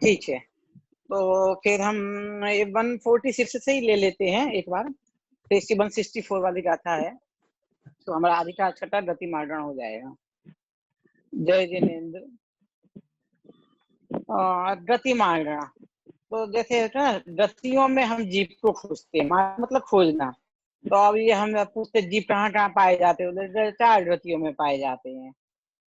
ठीक है, तो फिर हम 146 से ही ले लेते हैं एक बार। तो इसकी 164 वाली गाथा है, तो हमारा आदि का छठा गति मार्गण हो जाएगा। जय जिनेन्द्र। गति मार्गण, तो जैसे होता है ना, गतियों में हम जीव को खोजते हैं, मतलब खोजना। तो अब ये हम पूछते जीव कहाँ कहाँ पाए जाते हैं, 4 गतियों में पाए जाते हैं।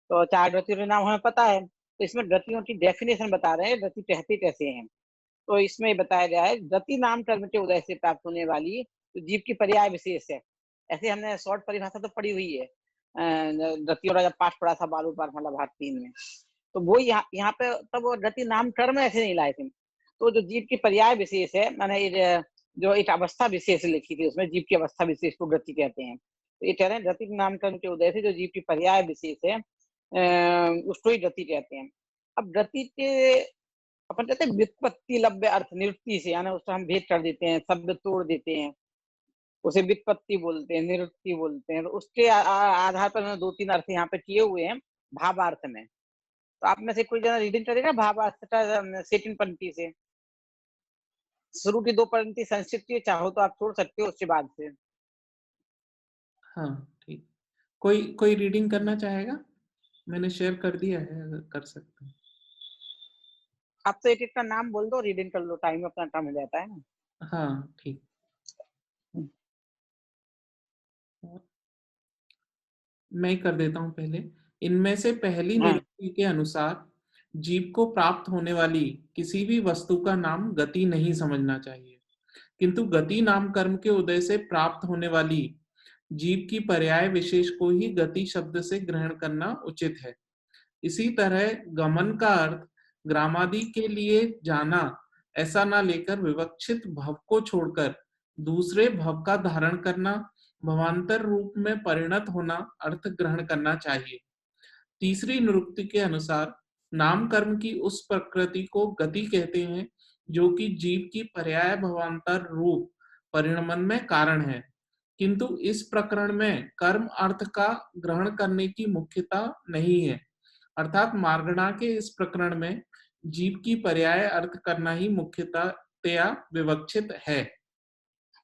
तो 4 गतियों के नाम हमें पता है, तो इसमें गतियों की डेफिनेशन बता रहे हैं, गति कहते कैसे हैं। तो इसमें बताया गया है, गति नाम कर्म के उदय से प्राप्त होने वाली तो जीव की पर्याय विशेष है। ऐसे हमने शॉर्ट परिभाषा तो पढ़ी हुई है, गतियों का जब पाठ पढ़ा था बालू पाठमाला भाग 3 में। तो वो यहाँ पे तब वो गति नाम कर्म ऐसे नहीं लाए थे। तो जो जीव की पर्याय विशेष है, मैंने जो एक अवस्था विशेष लिखी थी, उसमें जीव की अवस्था विशेष को गति कहते हैं। तो ये कह रहे हैं गति नाम कर्म के उदय से जो जीव की पर्याय विशेष है, उसको ही गति कहते हैं। अब गति के अपन कहते हैं व्युत्पत्ति लभ्य अर्थ निवृत्ति से, यानी उसको हम भेद कर देते हैं, शब्द तोड़ देते हैं, उसे व्युत्पत्ति बोलते हैं, निवृत्ति बोलते हैं। तो उसके आधार पर मैंने 2-3 अर्थ यहाँ पे किए हुए हैं भावार्थ में। तो आप में से कोई जना रीडिंग करेगा भावार्थ का सेकंड पंक्ति से। शुरू की 2 पंक्ति संस्कृत की, चाहो तो आप छोड़ सकते हो उसके बाद से। हाँ ठीक, कोई कोई रीडिंग करना चाहेगा? मैंने शेयर कर दिया है, अगर कर सकते हैं। आप तो एक-एक का नाम बोल दो, रीडिंग कर लो, टाइम अपना कम हो जाता है ना। हाँ ठीक, मैं कर देता हूं पहले। इनमें से पहली हाँ निरुक्ति के अनुसार जीव को प्राप्त होने वाली किसी भी वस्तु का नाम गति नहीं समझना चाहिए, किंतु गति नाम कर्म के उदय से प्राप्त होने वाली जीव की पर्याय विशेष को ही गति शब्द से ग्रहण करना उचित है। इसी तरह गमन का अर्थ ग्रामादि के लिए जाना ऐसा ना लेकर विवक्षित भव को छोड़कर दूसरे भव का धारण करना, भवांतर रूप में परिणत होना अर्थ ग्रहण करना चाहिए। तीसरी निरुक्ति के अनुसार नाम कर्म की उस प्रकृति को गति कहते हैं जो कि जीव की पर्याय भवांतर रूप परिणमन में कारण है, किंतु इस प्रकरण में कर्म अर्थ का ग्रहण करने की मुख्यता नहीं है, अर्थात मार्गणा के इस प्रकरण में जीव की पर्याय अर्थ करना ही मुख्यतया विवक्षित है।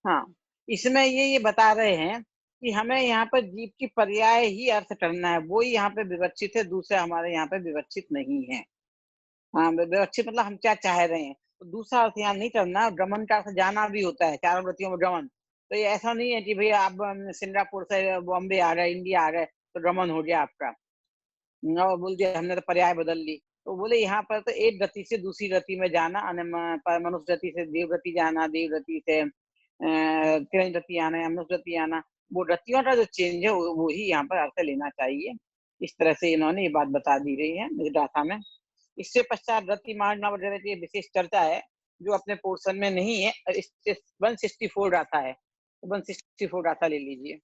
हाँ, इसमें ये बता रहे हैं कि हमें यहाँ पर जीव की पर्याय ही अर्थ करना है, वो ही यहाँ पे विवक्षित है, दूसरे हमारे यहाँ पे विवक्षित नहीं है। हाँ, विवक्षित मतलब हम क्या चाह रहे हैं, तो दूसरा अर्थ यहाँ नहीं करना। गमन का अर्थ जाना भी होता है, 4 वृत्तियों में गमन। तो ये ऐसा नहीं है कि भैया आप सिंगापुर से बॉम्बे आ गए, इंडिया आ गए, तो गमन हो गया आपका, और बोल दिया हमने तो पर्याय बदल ली। तो बोले यहाँ पर तो एक गति से दूसरी गति में जाना, मनुष्य गति से देव गति जाना, देव गति से तिरंज गति आना, मनुष्य गति आना, वो गतियों का जो चेंज है वो ही यहाँ पर अर्थ लेना चाहिए। इस तरह से इन्होंने ये बात बता दी गई है इस गाथा में। इससे पश्चात गति मारना वगैरह की विशेष चर्चा है, जो अपने पोर्शन में नहीं है। इससे 164 गाथा है, 164 गाथा ले लीजिए।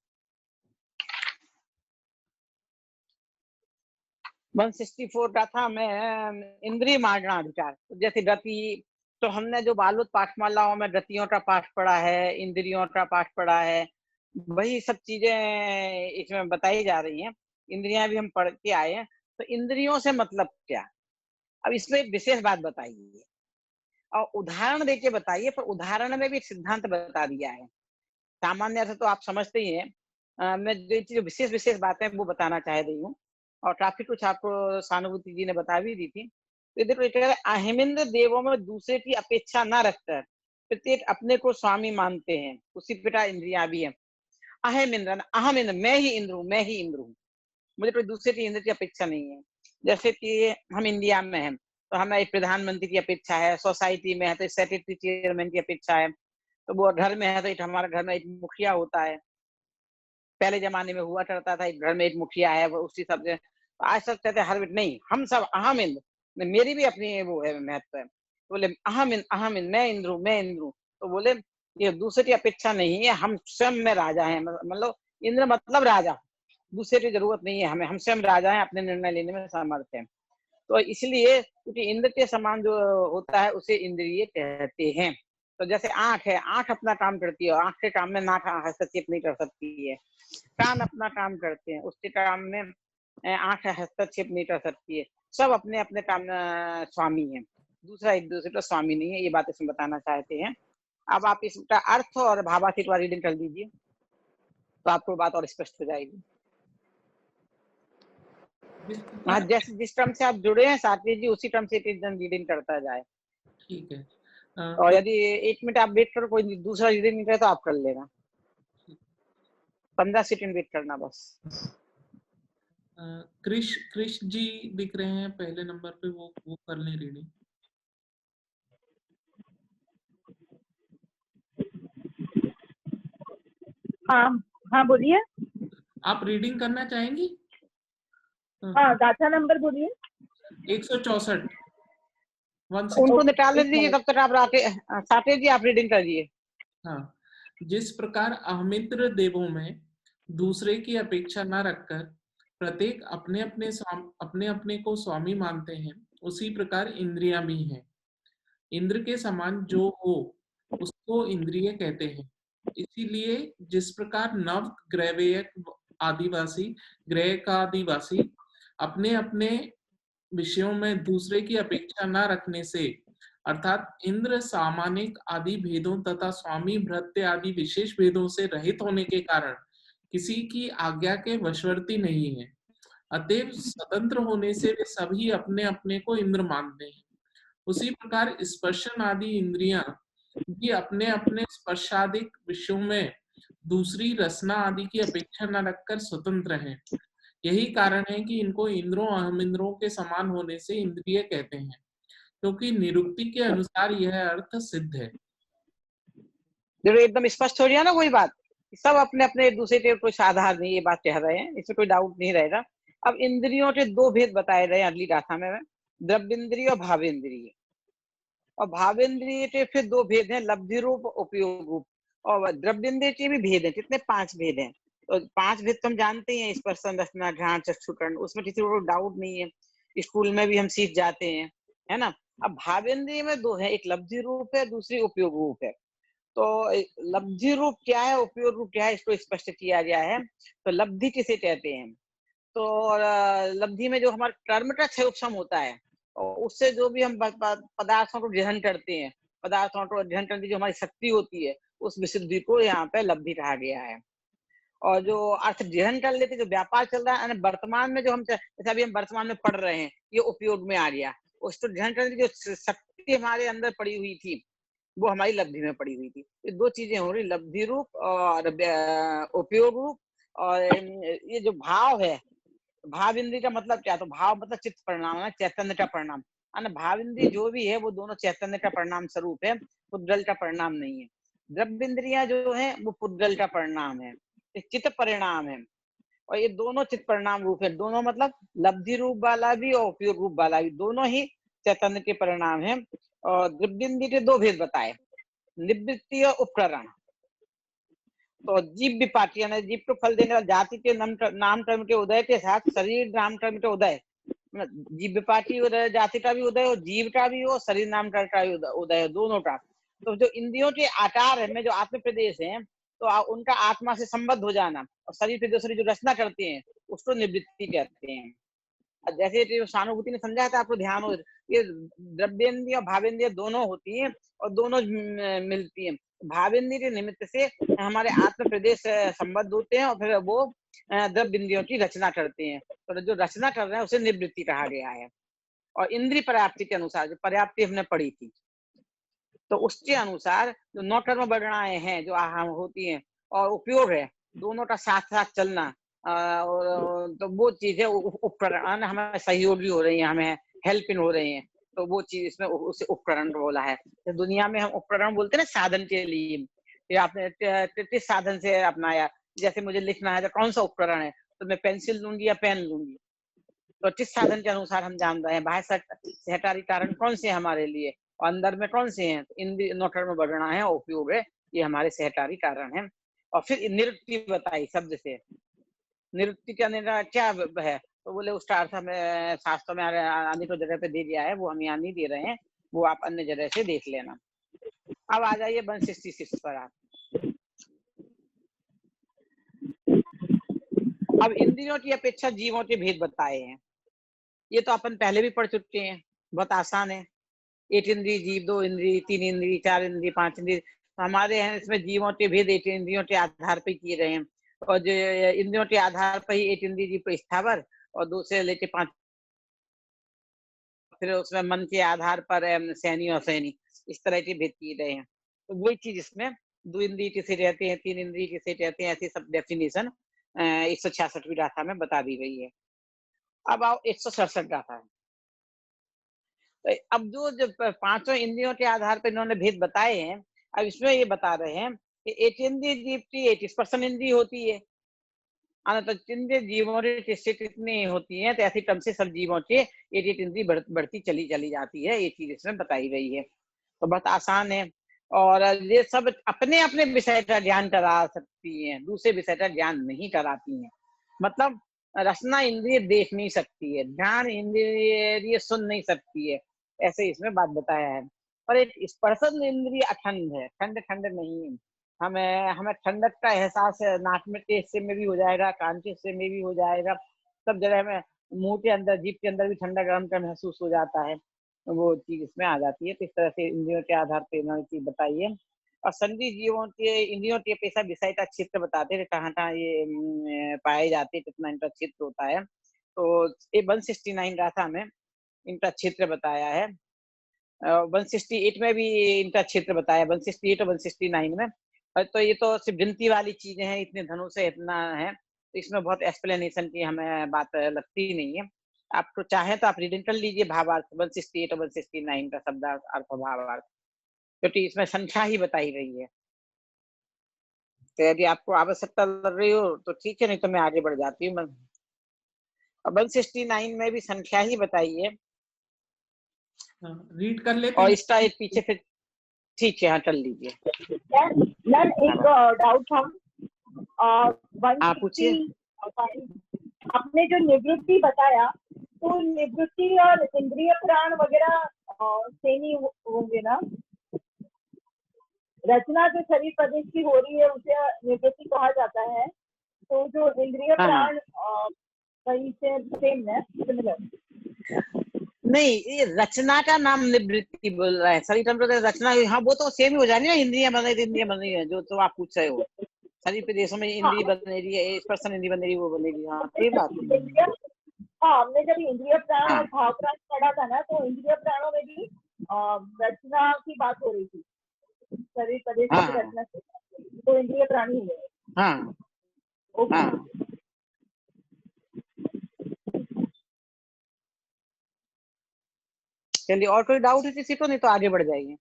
164 गाथा में इंद्रिय मार्गणा अधिकार, जैसे गति, तो हमने जो बालूत पाठमालाओं में गतियों का पाठ पढ़ा है, इंद्रियों का पाठ पढ़ा है, वही सब चीजें इसमें बताई जा रही हैं। इंद्रियां भी हम पढ़ के आए हैं, तो इंद्रियों से मतलब क्या। अब इसमें एक विशेष बात बताइए और उदाहरण देके बताइए, पर उदाहरण में भी एक सिद्धांत बता दिया है। सामान्य से तो आप समझते ही हैं, मैं जो विशेष विशेष बातें वो बताना चाह रही हूँ, और काफी कुछ आपको सहानुभूति जी ने बता भी दी थी। तो देखो ये कह रहे अहिमिंद्र देवों में दूसरे की अपेक्षा न रखकर प्रत्येक अपने को स्वामी मानते हैं, उसी प्रकार इंद्रिया भी है। अहिमिंद्र, अहम इंद्र, मैं ही इंद्र हूँ, मैं ही इंद्र हूँ, मुझे कोई दूसरे की इंद्र की अपेक्षा नहीं है। जैसे कि हम इंडिया में हैं, तो हमें एक प्रधानमंत्री की अपेक्षा है, सोसाइटी में है तो सेक्रेटरी चेयरमैन की अपेक्षा है, तो वो घर में है तो एक हमारे घर में एक मुखिया होता है। पहले जमाने में हुआ करता था, एक घर में एक मुखिया है, वो उसी सब से। आज सब कहते हैं हर नहीं, हम सब अहम इंद्र, मेरी भी अपनी वो है महत्व है। तो बोले अहम इंद्र, अहम इंद्र, मैं इंद्र हूँ, मैं इंद्र हूँ। तो बोले ये दूसरे की अपेक्षा नहीं है, हम स्वयं में राजा है, मतलब इंद्र मतलब राजा, दूसरे की जरूरत नहीं है हमें, हम स्वयं राजा है, अपने निर्णय लेने में समर्थ है। तो इसलिए क्योंकि इंद्र के समान जो होता है उसे इंद्रिय कहते हैं। तो जैसे आंख है, आंख अपना काम करती है, आंख के काम में नाक हस्तक्षेप नहीं कर सकती है। कान अपना काम करते हैं, उसके काम में आंख हस्तक्षेप नहीं कर सकती है। सब अपने अपने काम स्वामी हैं। दूसरा एक दूसरे का स्वामी नहीं है, ये बात इसमें बताना चाहते हैं। अब आप इसका अर्थ और भावातीत वाली रीडिंग कर लीजिए, तो आपको बात और स्पष्ट हो जाएगी। जिस हाँ, प्रकार जैसे जिस टर्म से आप जुड़े हैं साथी जी, उसी टर्म से रीडिंग करता जाए। ठीक है। और तो यदि 1 मिनट आप वेट करो, कोई दूसरा रीडिंग नहीं करे तो आप कर लेना। 15 सेकंड वेट करना बस। क्रिश क्रिश जी दिख रहे हैं पहले नंबर पे, वो कर लें रीडिंग। हाँ हाँ बोलिए। आप रीडिंग करना चाहेंगी? हाँ गाथा नंबर बोलिए। 164 उनको 164। निकाल एक दीजिए, मिनट। तब तक आप साथी जी आप रीडिंग करिए। हाँ, जिस प्रकार अहमित्र देवों में दूसरे की अपेक्षा न रखकर प्रत्येक अपने अपने को स्वामी मानते हैं, उसी प्रकार इंद्रियां भी हैं। इंद्र के समान जो हो उसको इंद्रिय कहते हैं। इसीलिए जिस प्रकार नव ग्रह का आदिवासी अपने अपने विषयों में दूसरे की अपेक्षा न रखने से, अर्थात इंद्र सामानिक आदि भेदों तथा स्वामी भृत्य आदि विशेष भेदों से रहित होने के कारण किसी की आज्ञा के वशवर्ती नहीं है, अतएव स्वतंत्र होने से वे सभी अपने अपने को इंद्र मानते हैं। उसी प्रकार स्पर्शन आदि इंद्रियां भी अपने अपने स्पर्शादिक विषयों में दूसरी रसना आदि की अपेक्षा न रखकर स्वतंत्र हैं। यही कारण है कि इनको इंद्रों अहम इंद्रों के समान होने से इंद्रिय कहते हैं, क्योंकि निरुक्ति के अनुसार यह अर्थ सिद्ध है। जरूर एकदम स्पष्ट हो गया ना कोई बात। सब अपने अपने एक दूसरे के कुछ आधार नहीं, ये बात कह रहे हैं, इसमें कोई डाउट नहीं रहेगा। अब इंद्रियों के दो भेद बताए रहे हैं अगली गाथा में, द्रव्येंद्रिय और भावेंद्रिय। और भावेंद्रिय के फिर दो भेद हैं, लब्धि रूप, उपयोग रूप। और द्रव्येंद्रिय के भी भेद हैं, कितने 5 भेद हैं। तो 5 भेद तो हम जानते ही हैं, स्पर्शन, रसना, घ्राण, चक्षुकर्ण, उसमें किसी को डाउट नहीं है, स्कूल में भी हम सीख जाते हैं, है ना। अब भावेंद्रिय में दो है, एक लब्धि रूप है, दूसरी उपयोग रूप है। तो लब्धि रूप क्या है, उपयोग रूप क्या है, इसको स्पष्ट किया गया है। तो लब्धि किसे कहते हैं, तो लब्धि में जो हमारा कर्म का क्षय उपशम होता है, और उससे जो भी हम पदार्थों को ग्रहण करते हैं, पदार्थों को ग्रहण करने की जो हमारी शक्ति होती है, उस विशुद्धि को यहाँ पे लब्धि कहा गया है। और जो अर्थ ग्रहण कर लेते, जो व्यापार चल रहा है वर्तमान में, जो हम जैसे अभी हम वर्तमान में पढ़ रहे हैं, ये उपयोग में आ गया। उसको ग्रहण करने की जो शक्ति हमारे अंदर पड़ी हुई थी, वो हमारी लब्धि में पड़ी हुई थी। ये दो चीजें हो रही, लब्धि रूप और उपयोग रूप। और ये जो भाव है, भाव इंद्रिय का मतलब क्या, तो भाव मतलब चित्त परिणाम है, चैतन्य का परिणाम। भाव इंद्रिय जो भी है वो दोनों चैतन्य का परिणाम स्वरूप है, पुद्गल का परिणाम नहीं है। द्रव्य इंद्रिया जो है वो पुद्गल का परिणाम है, चित्त परिणाम है। और ये दोनों चित्त परिणाम रूप है, दोनों मतलब लब्धि रूप वाला भी और उपयोग रूप वाला भी, दोनों ही चैतन्य के परिणाम है। और द्रव्य इंद्रिय के दो भेद बताए, निवृत्ति और उपकरण। तो जीव विपाटी यानी जीव को फल देने वाले जाति के नाम कर्म के उदय के साथ शरीर नाम कर्म के उदय, जीव विपाटी उदय, जाति का भी उदय हो, जीव का भी हो, शरीर नाम कर्म का भी उदय हो, दोनों का। तो जो इंद्रियों के आकार में जो आत्म प्रदेश है, तो उनका आत्मा से संबद्ध हो जाना, और शरीर के दूसरी जो रचना करते हैं उसको निवृत्ति कहते हैं। जैसे जो सहानुभूति ने समझाया था, आपको ध्यान हो, ये द्रव्येंद्रिय और भावेंद्रिय दोनों होती हैं, और दोनों मिलती हैं। भावेंद्रिय के निमित्त से हमारे आत्म प्रदेश संबद्ध होते हैं, और फिर वो द्रव्य इंद्रियों की रचना करते हैं। तो जो रचना कर रहे हैं उसे निवृत्ति कहा गया है। और इंद्रिय पर्याप्ति के अनुसार, जो पर्याप्ति हमने पढ़ी थी, तो उसके अनुसार जो नौ कर्म वर्णाएं हैं जो आहार होती हैं, और उपयोग है, दोनों का साथ साथ चलना, और तो वो चीज है उपकरण, हमें सहयोगी हो रही है, हमें हेल्पिंग हो रही है। तो वो चीज इसमें उसे उपकरण बोला है। तो दुनिया में हम उपकरण बोलते हैं ना साधन के लिए, ये आपने किस साधन से अपनाया, जैसे मुझे लिखना है तो कौन सा उपकरण है, तो मैं पेंसिल लूंगी या पेन लूंगी। तो किस साधन के अनुसार हम जान रहे हैं, बाह्य सहकारी कारण कौन से है हमारे लिए, और अंदर में कौन से हैं, इंद्रिय नौ कर्म वर्णा है, उपयोग है, ये हमारे सहकारी कारण है। और फिर निवृत्ति बताई शब्द से, निवृत्ति का क्या है, तो बोले उसका अर्थ हमें शास्त्रों में अन्य तो जगह पे दे दिया है, वो हम यहाँ नहीं दे रहे हैं, वो आप अन्य जगह से देख लेना। अब आ जाइए 166 पर आप। अब इंद्रियों की अपेक्षा जीवों के भेद बताए हैं। ये तो अपन पहले भी पढ़ चुके हैं, बहुत आसान है। एक इंद्रिय जीव, 2 इंद्रिय, 3 इंद्रिय, 4 इंद्रिय, 5 इंद्रिय। तो हमारे यहाँ इसमें जीवों के भेद 8 इंद्रियों के आधार पे किए रहे हैं, और जो इंद्रियों के आधार पर ही 8 इंद्रिय जीव को स्थावर, और 2 से लेके 5 फिर उसमें मन के आधार पर सैनी और सैनी, इस तरह के भेद किए गए हैं। तो वही चीज इसमें 2 इंद्रिय किसे रहते हैं, 3 इंद्रिय किसे रहते हैं, ऐसी सब डेफिनेशन 166वीं गाथा में बता दी गई है। अब आओ 167 गाथा है। तो अब जो पांचों इंद्रियों के आधार पर इन्होंने भेद बताए हैं, अब इसमें ये बता रहे हैं कि एक इंद्रिय जीव की 8 स्पर्शन इंद्रिय होती है, अनंत जीवों की स्थिति कितनी होती है, तो ऐसी क्रम से सब जीवों के एक इंद्रिय बढ़ती चली जाती है, ये चीज इसमें बताई गई है। तो बहुत आसान है, और ये सब अपने अपने विषय का ज्ञान करा सकती हैं, दूसरे विषय का ज्ञान नहीं कराती हैं। मतलब रसना इंद्रिय देख नहीं सकती है, ध्यान इंद्रिय सुन नहीं सकती है, ऐसे इसमें बात बताया है। पर एक स्पर्शन इंद्रिय अखंड है, खंड खंड नहीं है। हमें ठंडक का एहसास नाक में के हिस्से में भी हो जाएगा, कान के हिस्से में भी हो जाएगा, सब जगह में, मुंह के अंदर, जीभ के अंदर भी ठंडा गर्म का महसूस हो जाता है, वो चीज इसमें आ जाती है। तो इस तरह से इंद्रियों के आधार पर इन्होंने चीज बताई है। और संधि जीवों के इंद्रियों के पेशा विषय का क्षेत्र बताते हैं, कहाँ कहाँ ये पाए जाते हैं, कितना इनका क्षेत्र होता है। तो ये 169 गाथा में इनका क्षेत्र बताया है, 168 में भी इनका क्षेत्र बताया, 168 और 169 में। तो ये तो सिर्फ गिनती वाली चीजें हैं, इतने धनुष से इतना है, तो इसमें बहुत एक्सप्लेनेशन की हमें बात लगती नहीं है। आपको चाहे तो आप रीडिंग कर लीजिए भावार्थ 168 और 169 का शब्द अर्थ और भावार्थ, क्योंकि इसमें संख्या ही बताई गई है। तो यदि आपको आवश्यकता लग रही हो तो ठीक है, नहीं तो मैं आगे बढ़ जाती हूँ। 169 में भी संख्या ही बताई है, रीड कर लेते और हैं। इसका एक पीछे फिर, ठीक है, हाँ कर लीजिए। मैम एक डाउट था, आप पूछिए। 165 आपने जो निवृत्ति बताया, तो निवृत्ति और इंद्रिय प्राण वगैरह सेम ही होंगे ना? रचना जो शरीर प्रदेश की हो रही है उसे निवृत्ति कहा जाता है, तो जो इंद्रिय प्राण वही से सेम है, सिमिलर? नहीं, ये रचना का नाम निवृत्ति बोल रहा है, शरीर रचना, हाँ वो तो सेम ही हो जाएगी ना, इंद्रिया बन रही है जो तो आप पूछ रहे हो, शरीर प्रदेशों में इंद्रिय बन रही है, स्पर्शन इंद्रिय बन रही है, वो बनेगी, हाँ सही बात है। हाँ, हमने जब इंद्रिय प्राण हाँ। और भाव प्राण पढ़ा था ना, तो इंद्रिय प्राणों में भी रचना की बात हो रही थी, शरीर प्रदेश की रचना से, तो इंद्रिय प्राण ही है। हाँ ओके। हाँ। चलिए, और कोई डाउट है किसी को? नहीं तो आगे बढ़ जाइए,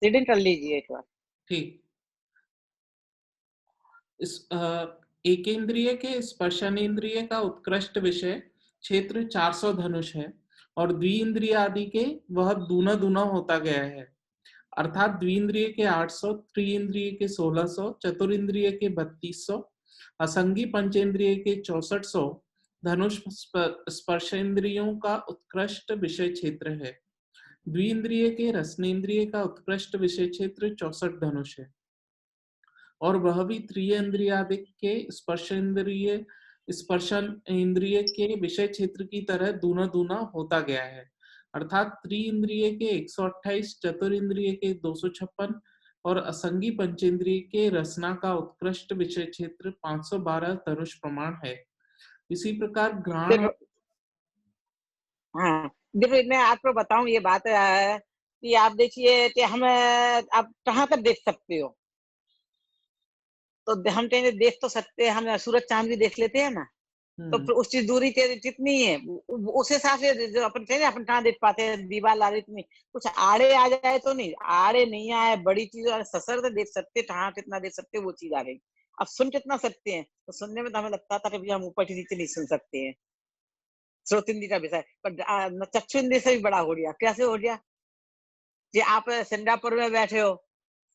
रीडिंग कर लीजिए एक बार। ठीक। इस एकेंद्रिय के स्पर्शनेन्द्रिय का उत्कृष्ट विषय क्षेत्र 400 धनुष है, और द्विइंद्रिय आदि के वह दूना दूना होता गया है, अर्थात द्विइंद्रिय के 800, त्रिइंद्रिय के 1600, चतुरिंद्रिय के 3200, असंगी पंचेंद्रिय के 6400 धनुष स्पर्शेंद्रियों का उत्कृष्ट विषय क्षेत्र है। द्विइंद्रिय के रसनेन्द्रिय का उत्कृष्ट विषय क्षेत्र 64 धनुष है, और वह भी त्रिइंद्रियादिक के स्पर्शन इंद्रिय के विषय क्षेत्र की तरह दूना दूना होता गया है, अर्थात त्रिइंद्रिय के 128, चतुरिंद्रिय के 256 और असंगी पंचेंद्रिय के रसना का उत्कृष्ट विषय क्षेत्र 512 धनुष प्रमाण है। इसी प्रकार घ्राण, हाँ देखो, मैं आपको बताऊं ये बात कि आप देखिए कि हम आप कहाँ तक देख सकते हो, तो हम कहेंगे देख तो सकते हैं, हम सूरज चांद भी देख लेते हैं ना, तो फिर उस चीज दूरी कितनी है, उस हिसाब से जो अपन कहेंगे अपन कहाँ देख पाते हैं, दीवार ला इतनी, कुछ आड़े आ जाए तो नहीं, आड़े नहीं आए, बड़ी चीज ससर देख सकते, कहाँ कितना देख सकते, वो चीज आ गई। अब सुन कितना सकते हैं, तो सुनने में तो हमें लगता था कि हम ऊपर के नीचे नहीं सुन सकते हैं, श्रोत इंद्री का विषय, पर चक्षु इंद्री से भी बड़ा हो गया। कैसे हो गया कि आप सिंगापुर में बैठे हो,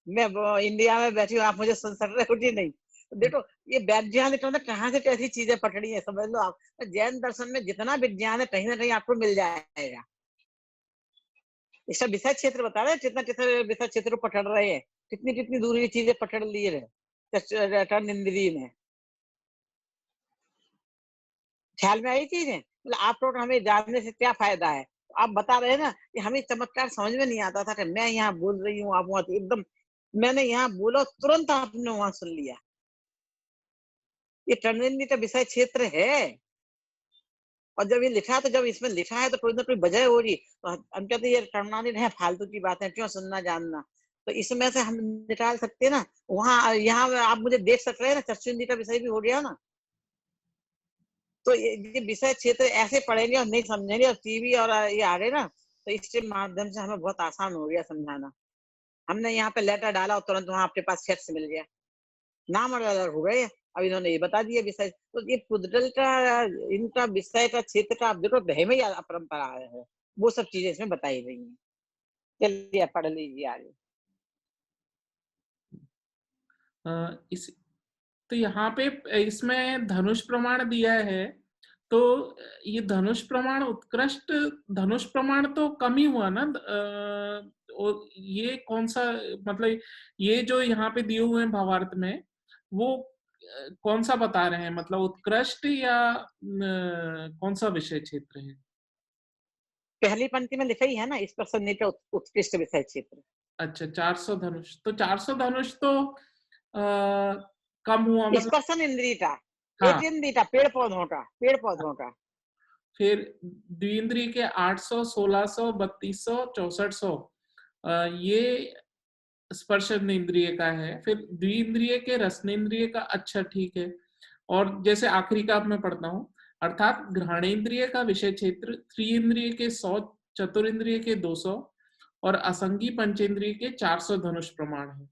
मैं इंडिया में बैठी हूँ, आप मुझे सुन सक रहे हो कि नहीं? देखो, ये वैज्ञानिक ने कहाँ से कैसी चीजें पकड़ी है, समझ लो आप। जैन दर्शन में जितना विज्ञान है, कहीं ना कहीं आपको मिल जाएगा। इसका विषय क्षेत्र बता रहे हैं, कितना कितना विषय क्षेत्र पकड़ रहे हैं, कितनी कितनी दूरी की चीजें पकड़ लिए रहे टर्न इंद्री में। ख्याल में आई चीजें? मतलब आप लोग हमें जानने से क्या फायदा है? आप बता रहे हैं ना कि हमें चमत्कार समझ में नहीं आता था कि मैं यहाँ बोल रही हूँ, आप वहाँ थे। एकदम मैंने यहाँ बोला, तुरंत आपने वहाँ सुन लिया। ये कर्णेन्द्रिय का विषय क्षेत्र है। और जब ये लिखा है, तो जब इसमें लिखा है तो कोई ना कोई वजह हो रही। तो हम कहते हैं ये कर्णानीय है, फालतू की बातें क्यों सुनना जानना। तो इसमें से हम निकाल सकते हैं ना। वहाँ यहाँ आप मुझे देख सक रहे हैं ना, चक्षुंद्रिय का विषय भी हो गया ना। तो ये विषय क्षेत्र ऐसे पढ़ेंगे और नहीं समझेंगे, और टीवी और ये आ गए ना, तो इसके माध्यम से हमें बहुत आसान हो गया समझाना। हमने यहाँ पे लेटर डाला और तुरंत वहां आपके पास फैक्स मिल गया, नाम अलग हो गए। अब इन्होंने ये बता दिया विषय। तो ये पुद्गल का, इनका विषय का क्षेत्र का, आप देखो वह में अपरंपरा है, वो सब चीजें इसमें बताई गई हैं। चलिए पढ़ लीजिए आगे। इस तो यहाँ पे इसमें धनुष प्रमाण दिया है। तो ये धनुष प्रमाण उत्कृष्ट धनुष प्रमाण तो कम ही हुआ ना। और ये कौन सा, मतलब ये जो यहाँ पे दिए हुए हैं भावार्थ में, वो कौन सा बता रहे हैं, मतलब उत्कृष्ट या कौन सा विषय क्षेत्र है? पहली पंक्ति में लिखा ही है ना, इस प्रसन्न का उत्कृष्ट विषय क्षेत्र। अच्छा, 400 धनुष, तो 400 धनुष तो कम हुआ, मतलब। स्पर्शन इंद्रिय का, हाँ, एक इंद्रिय का, पेड़ पौधों का, पेड़ पौधों का। फिर द्विइंद्रिय के 800, 1600, 3200, 6400, ये स्पर्शन इंद्रिय का है। फिर द्विइंद्रिय के रसनेन्द्रिय का, अच्छा ठीक है। और जैसे आखिरी का अब मैं पढ़ता हूँ, अर्थात घ्राणेन्द्रिय का विषय क्षेत्र त्रिइंद्रिय के 100, चतुरिंद्रिय के 200 और असंगी पंचेंद्रिय के 400 धनुष प्रमाण है।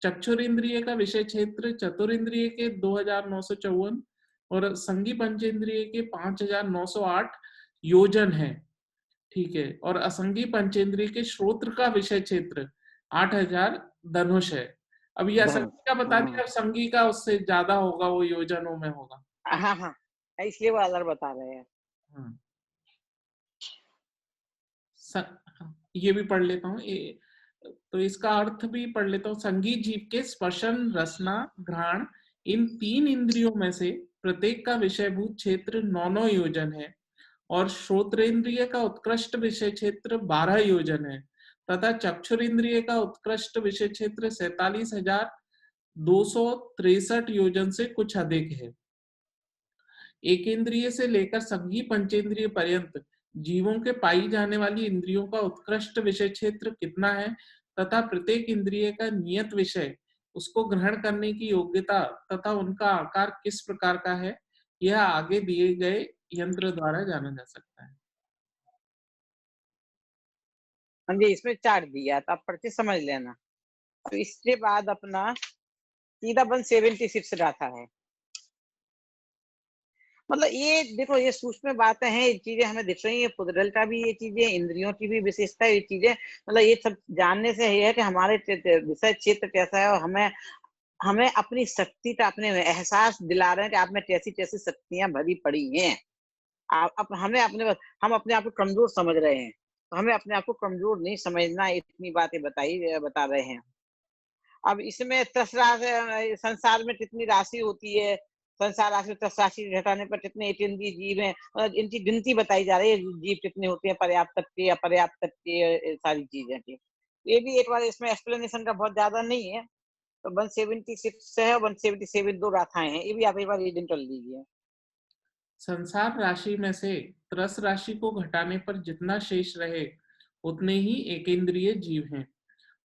चक्षुरिंद्रिय का विषय क्षेत्र चतुरिंद्रिय के 2954 और संगी पंचेंद्रिय के 5908 योजन है, ठीक है। और असंगी पंचेंद्रिय के श्रोत्र का विषय क्षेत्र 8000 धनुष है। अब ये धनुष, असंगी का बता दिया, संगी का उससे ज्यादा होगा, वो योजनों में होगा। हाँ हाँ, इसलिए वो अलग बता रहे हैं। हाँ। ये भी पढ़ लेता हूँ, तो इसका अर्थ भी पढ़ लेता हूँ। संगी जीव के स्पर्शन, रसना, घ्राण, इन 3 इंद्रियों में से प्रत्येक का विषयभूत क्षेत्र 9 योजन है और श्रोत्रेंद्रिय का उत्कृष्ट विषय क्षेत्र 12 योजन है तथा चक्षुरेंद्रिय का उत्कृष्ट विषय क्षेत्र 47,263 योजन से कुछ अधिक है। एक इंद्रिय से लेकर संगी पंचेंद्रिय पर्यंत जीवों के पाई जाने वाली इंद्रियों का उत्कृष्ट विषय क्षेत्र कितना है तथा प्रत्येक इंद्रिय का नियत विषय, उसको ग्रहण करने की योग्यता तथा उनका आकार किस प्रकार का है, यह आगे दिए गए यंत्र द्वारा जाना जा सकता है। हाँ जी, इसमें 4 दिया, तो आप पढ़ के समझ लेना। तो इसके बाद अपना सीधा 176 गाथा है। मतलब ये देखो, ये सूक्ष्म बातें हैं, ये चीजें हमें दिख रही है। पुद्गल का भी ये चीजें, इंद्रियों की भी विशेषता, ये चीजें, मतलब ये सब जानने से ये है कि हमारे विषय क्षेत्र कैसा है, और हमें हमें अपनी शक्ति का, अपने एहसास दिला रहे हैं कि आप में कैसी कैसी शक्तियां भरी पड़ी हैं। आप हमें हम अपने आप को कमजोर समझ रहे हैं, तो हमें अपने आप को कमजोर नहीं समझना, इतनी बातें बता रहे हैं। अब इसमें संसार में कितनी राशि होती है, संसार राशि में 10 राशि घटाने पर कितने एटीएनजी जीव हैं, और इनकी गिनती बताई जा रही है, जीव कितने होते हैं, पर्याप्त तक के, अपर्याप्त तक के, सारी चीजें की। ये भी एक बार, इसमें एक्सप्लेनेशन का बहुत ज्यादा नहीं है। तो 176 है, 177 2 गाथाएं हैं, ये भी आप एक बार रीडिंग कर लीजिए। संसार राशि में से त्रस राशि को घटाने पर जितना शेष रहे उतने ही एकेंद्रिय जीव हैं,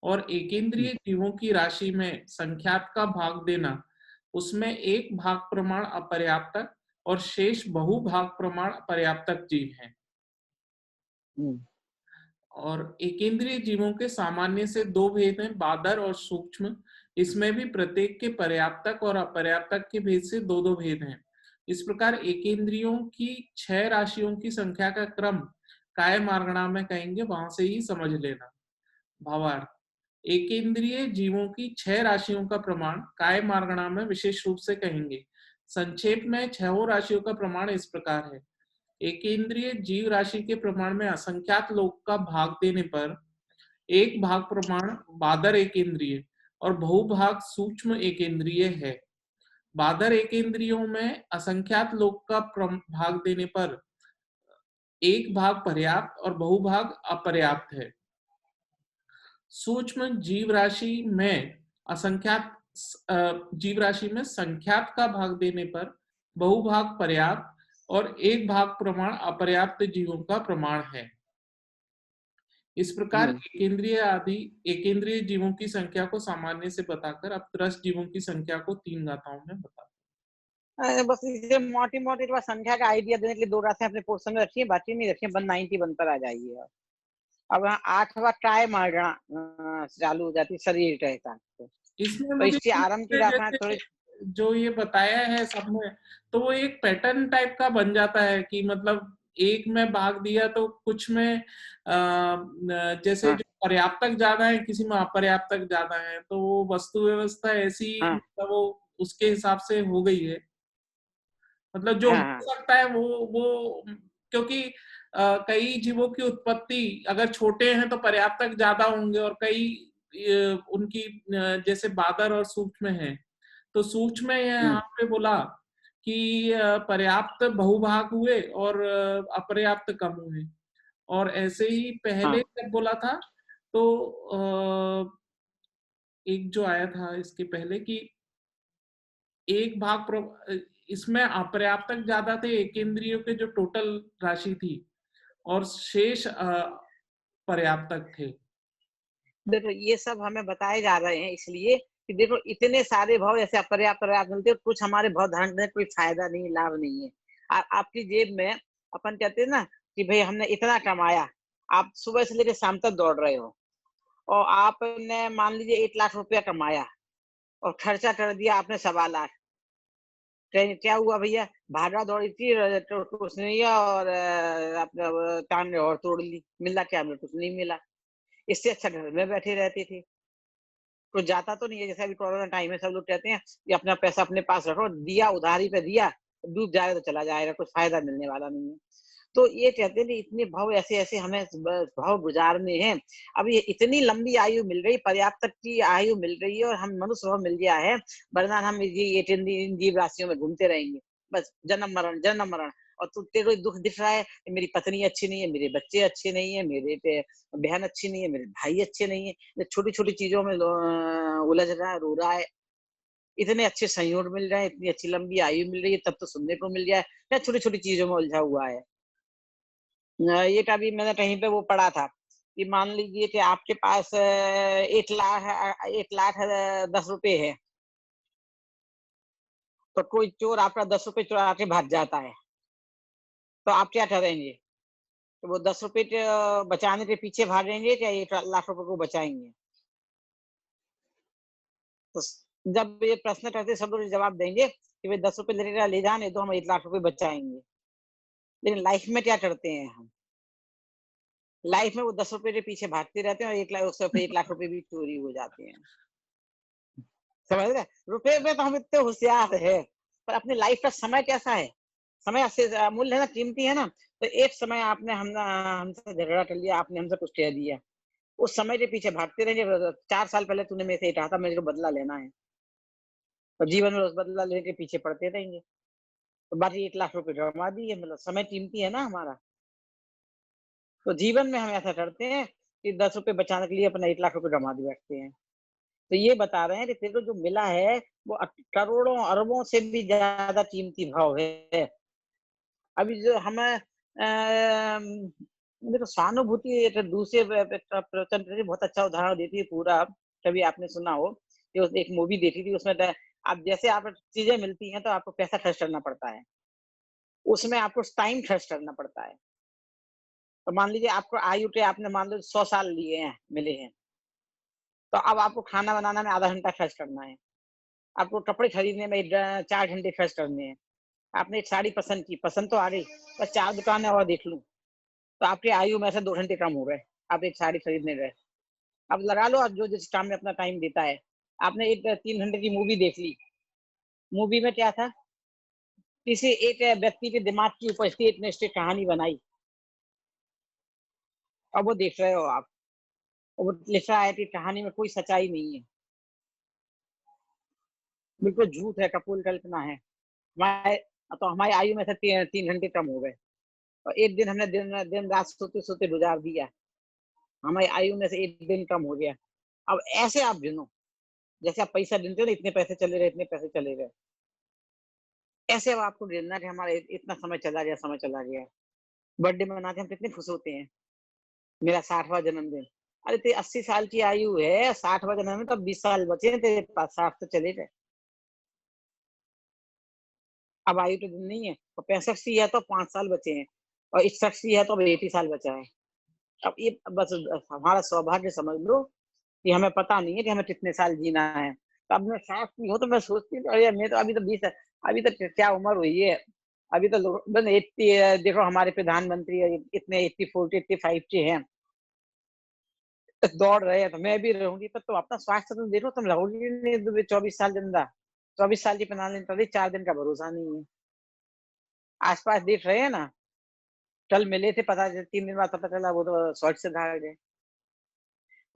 और एकेंद्रिय जीवों की राशि में संख्यात का भाग देना, उसमें एक भाग प्रमाण अपर्याप्तक और शेष बहु भाग प्रमाण पर्याप्तक जीव हैं। और एकेंद्रिय जीवों के सामान्य से 2 भेद हैं, बादर और सूक्ष्म। इसमें भी प्रत्येक के पर्याप्तक और अपर्याप्तक के भेद से 2-2 भेद हैं। इस प्रकार एकेंद्रियों की 6 राशियों की संख्या का क्रम काय मार्गणा में कहेंगे, वहां से ही समझ लेना। भावार्थ, एकेंद्रिय जीवों की 6 राशियों का प्रमाण काय मार्गणा में विशेष रूप से कहेंगे। संक्षेप में 6 राशियों का प्रमाण इस प्रकार है। एकेंद्रिय जीव राशि के प्रमाण में असंख्यात लोक का भाग देने पर एक भाग प्रमाण बादर एकेंद्रिय और बहुभाग सूक्ष्म एकेंद्रिय है। बादर एकेंद्रियों में असंख्यात लोक का भाग देने पर एक भाग पर्याप्त और बहुभाग अपर्याप्त है। सूक्ष्म जीव राशि में जीव राशि में संख्यात का भाग देने पर बहुभाग पर्याप्त और एक भाग प्रमाण अपर्याप्त जीवों का प्रमाण है। इस प्रकार एकेंद्रीय जीवों की संख्या को सामान्य से बताकर अपतरस जीवों की संख्या को 3 गाथाओं में बताते बस ये मोटी मोटी संख्या का आइडिया देने के लिए 2 राशि अपने पोर्शन में रखिए, बाकी नहीं रखिए, 191 पर आ जाइए। अब 8वां ट्राई मारना चालू हो जाती शरीर के हिसाब से। इसमें तो मुझे इससे आराम की राखना थोड़ी जो ये बताया है सबने, तो वो एक पैटर्न टाइप का बन जाता है कि मतलब एक में भाग दिया तो कुछ में जैसे जो पर्याप्तक ज्यादा है, किसी में अपर्याप्तक ज्यादा है, तो वो वस्तु व्यवस्था ऐसी मतलब वो उसके हिसाब से हो गई है। मतलब जो हो सकता है वो क्योंकि कई जीवों की उत्पत्ति अगर छोटे हैं तो पर्याप्तक ज्यादा होंगे, और कई उनकी जैसे बादर और सूक्ष्म है, तो सूक्ष्म यहाँ पे बोला कि पर्याप्त बहुभाग हुए और अपर्याप्त कम हुए। और ऐसे ही पहले जब बोला था तो एक जो आया था इसके पहले कि एक भाग इसमें अपर्याप्तक ज्यादा थे एकेंद्रियों के जो टोटल राशि थी, और शेष पर्याप्तक थे। देखो ये सब हमें बताए जा रहे हैं इसलिए कि देखो इतने सारे भाव ऐसे अपर्याप्त पर्याप्त मिलते, कुछ हमारे भाव धारण में कोई फायदा नहीं, लाभ नहीं है। आपकी जेब में अपन कहते हैं ना कि भाई हमने इतना कमाया, आप सुबह से लेकर शाम तक दौड़ रहे हो और आपने मान लीजिए 1 लाख रुपया कमाया और खर्चा कर दिया आपने 1.25 लाख। क्या हुआ भैया, भागा दौड़ी थी तो कुछ नहीं है, और अपना टांग और तोड़ ली, मिला क्या, हमें कुछ नहीं मिला। इससे अच्छा घर में बैठे रहते थे, कुछ जाता तो नहीं है। जैसे अभी कोरोना टाइम है, सब लोग कहते हैं कि अपना पैसा अपने पास रखो, दिया उधारी पे दिया, डूब जाएगा तो चला जाएगा, कुछ फायदा मिलने वाला नहीं है। तो ये कहते हैं इतने भाव ऐसे ऐसे हमें भाव गुजारने हैं। अब ये इतनी लंबी आयु मिल रही, पर्याप्त की आयु मिल रही है, और हम मनुष्य भाव मिल गया है, वरना हम ये जीव राशियों में घूमते रहेंगे, बस जन्म मरण जन्म मरण। और तू तेरे को दुख दिख रहा है, मेरी पत्नी अच्छी नहीं है, मेरे बच्चे अच्छे नहीं है, मेरे बहन अच्छी नहीं है, मेरे भाई अच्छे नहीं है, छोटी छोटी चीजों में उलझ रहा है, रो रहा है। इतने अच्छे संयोग मिल रहे हैं, इतनी अच्छी लंबी आयु मिल रही है, तब तो सुनने को मिल जाए क्या छोटी छोटी चीजों में उलझा हुआ है। ये कभी मैंने कहीं पे वो पढ़ा था कि मान लीजिए कि आपके पास 1,10,00,000 है, तो कोई चोर आपका 10 रुपए चुरा के भाग जाता है, तो आप क्या करेंगे? तो वो 10 रुपए बचाने के पीछे भागेंगे क्या 1,00,000 रुपए को बचाएंगे? तो जब ये प्रश्न करते सब लोग जवाब देंगे कि भाई 10 रुपए ले जाने तो हम 1,00,000 रुपए बचाएंगे। लेकिन लाइफ में क्या करते हैं हम? लाइफ में वो 10 रुपए के पीछे भागते रहते हैं और 1,00,000 रुपए भी चोरी हो जाते हैं। समझ रहे? रुपए में तो हम इतने होशियार है, पर अपनी लाइफ का समय कैसा है? समय से अमूल्य है ना, कीमती है ना। तो एक समय आपने हमसे झगड़ा कर लिया, आपने हमसे कुछ कह दिया, उस समय के पीछे भागते रहेंगे। 4 साल पहले तूने मेरे से ये कहा था, मेरे को बदला लेना है, और जीवन में उस बदला लेने के पीछे पड़ते रहेंगे। तो बाकी 1,00,000 रुपए गंवा दिए, मतलब समय कीमती है ना हमारा। तो जीवन में हम ऐसा करते हैं कि 10 रुपए बचाने के लिए अपना 1,00,000 रुपए गंवा दिए बैठते हैं। तो ये बता रहे हैं कि तेरे को जो मिला है वो करोड़ों अरबों से भी ज्यादा कीमती भाव है। अभी जो हमें देखो सहानुभूति एक दूसरे प्रवचन पे बहुत अच्छा उदाहरण देती है पूरा। कभी आपने सुना हो कि एक मूवी देखी थी, उसमें आप जैसे आप चीजें मिलती हैं तो आपको पैसा खर्च करना पड़ता है, उसमें आपको टाइम खर्च करना पड़ता है। तो मान लीजिए आपको आयु के आपने मान लो 100 साल लिए हैं, मिले हैं, तो अब आपको खाना बनाना में आधा घंटा खर्च करना है, आपको कपड़े खरीदने में 4 घंटे खर्च करने हैं, आपने एक साड़ी पसंद की, पसंद तो आ गई, बस 4 दुकानें और देख लूं, तो आपकी आयु में से 2 घंटे कम हो गए, आप एक साड़ी खरीदने गए। अब लगा लो आप जो जिस काम में अपना टाइम देता है, आपने एक 3 घंटे की मूवी देख ली। मूवी में क्या था, किसी एक व्यक्ति के दिमाग की उपस्थिति ने इसकी कहानी बनाई, अब वो देख रहे हो आप, वो लिखा है कि कहानी में कोई सच्चाई नहीं है, बिल्कुल झूठ है, कपोल कल्पना है। हमारे तो हमारी आयु में से 3 घंटे कम हो गए। और एक दिन हमने दिन रात सोते सोते गुजार दिया, हमारी आयु में से एक दिन कम हो गया। अब ऐसे आप गिनो, जैसे आप पैसा गिनते हो ना, इतने पैसे चले गए, इतने पैसे चले गए, ऐसे अब आपको गिनना है कि हमारा इतना समय चला गया, समय चला गया। बर्थडे मनाते हम कितने खुश होते हैं, मेरा 60वां जन्मदिन। अरे तेरी 80 साल की आयु है, 60वां जन्मदिन, तो 20 साल बचे हैं तेरे पास, 60 तो चले गए। अब आयु तो नहीं है, और 65 की है तो 5 साल बचे हैं, और 61 की है तो अब 80 साल बचा है। अब ये बस हमारा सौभाग्य समझ लो कि हमें पता नहीं है कि हमें कितने साल जीना है। तो अब मैं 60 की हूँ तो मैं सोचती हूँ, अरे मैं तो अभी तो 20 है, अभी तो क्या उम्र हुई है, अभी तो लोग बस 80 देखो हमारे प्रधानमंत्री इतने 84 85 के हैं, दौड़ रहे हैं, तो मैं भी रहूंगी, पर तुम अपना स्वास्थ्य तुम देखो, तुम रहोगी नहीं 24 साल जिंदा। 24 साल की प्रधानमंत्री 4 दिन का भरोसा नहीं है। आसपास देख रहे हैं ना, कल मिले थे, पता 3 दिन बाद पता चला वो तो शॉर्ट से भाग गए।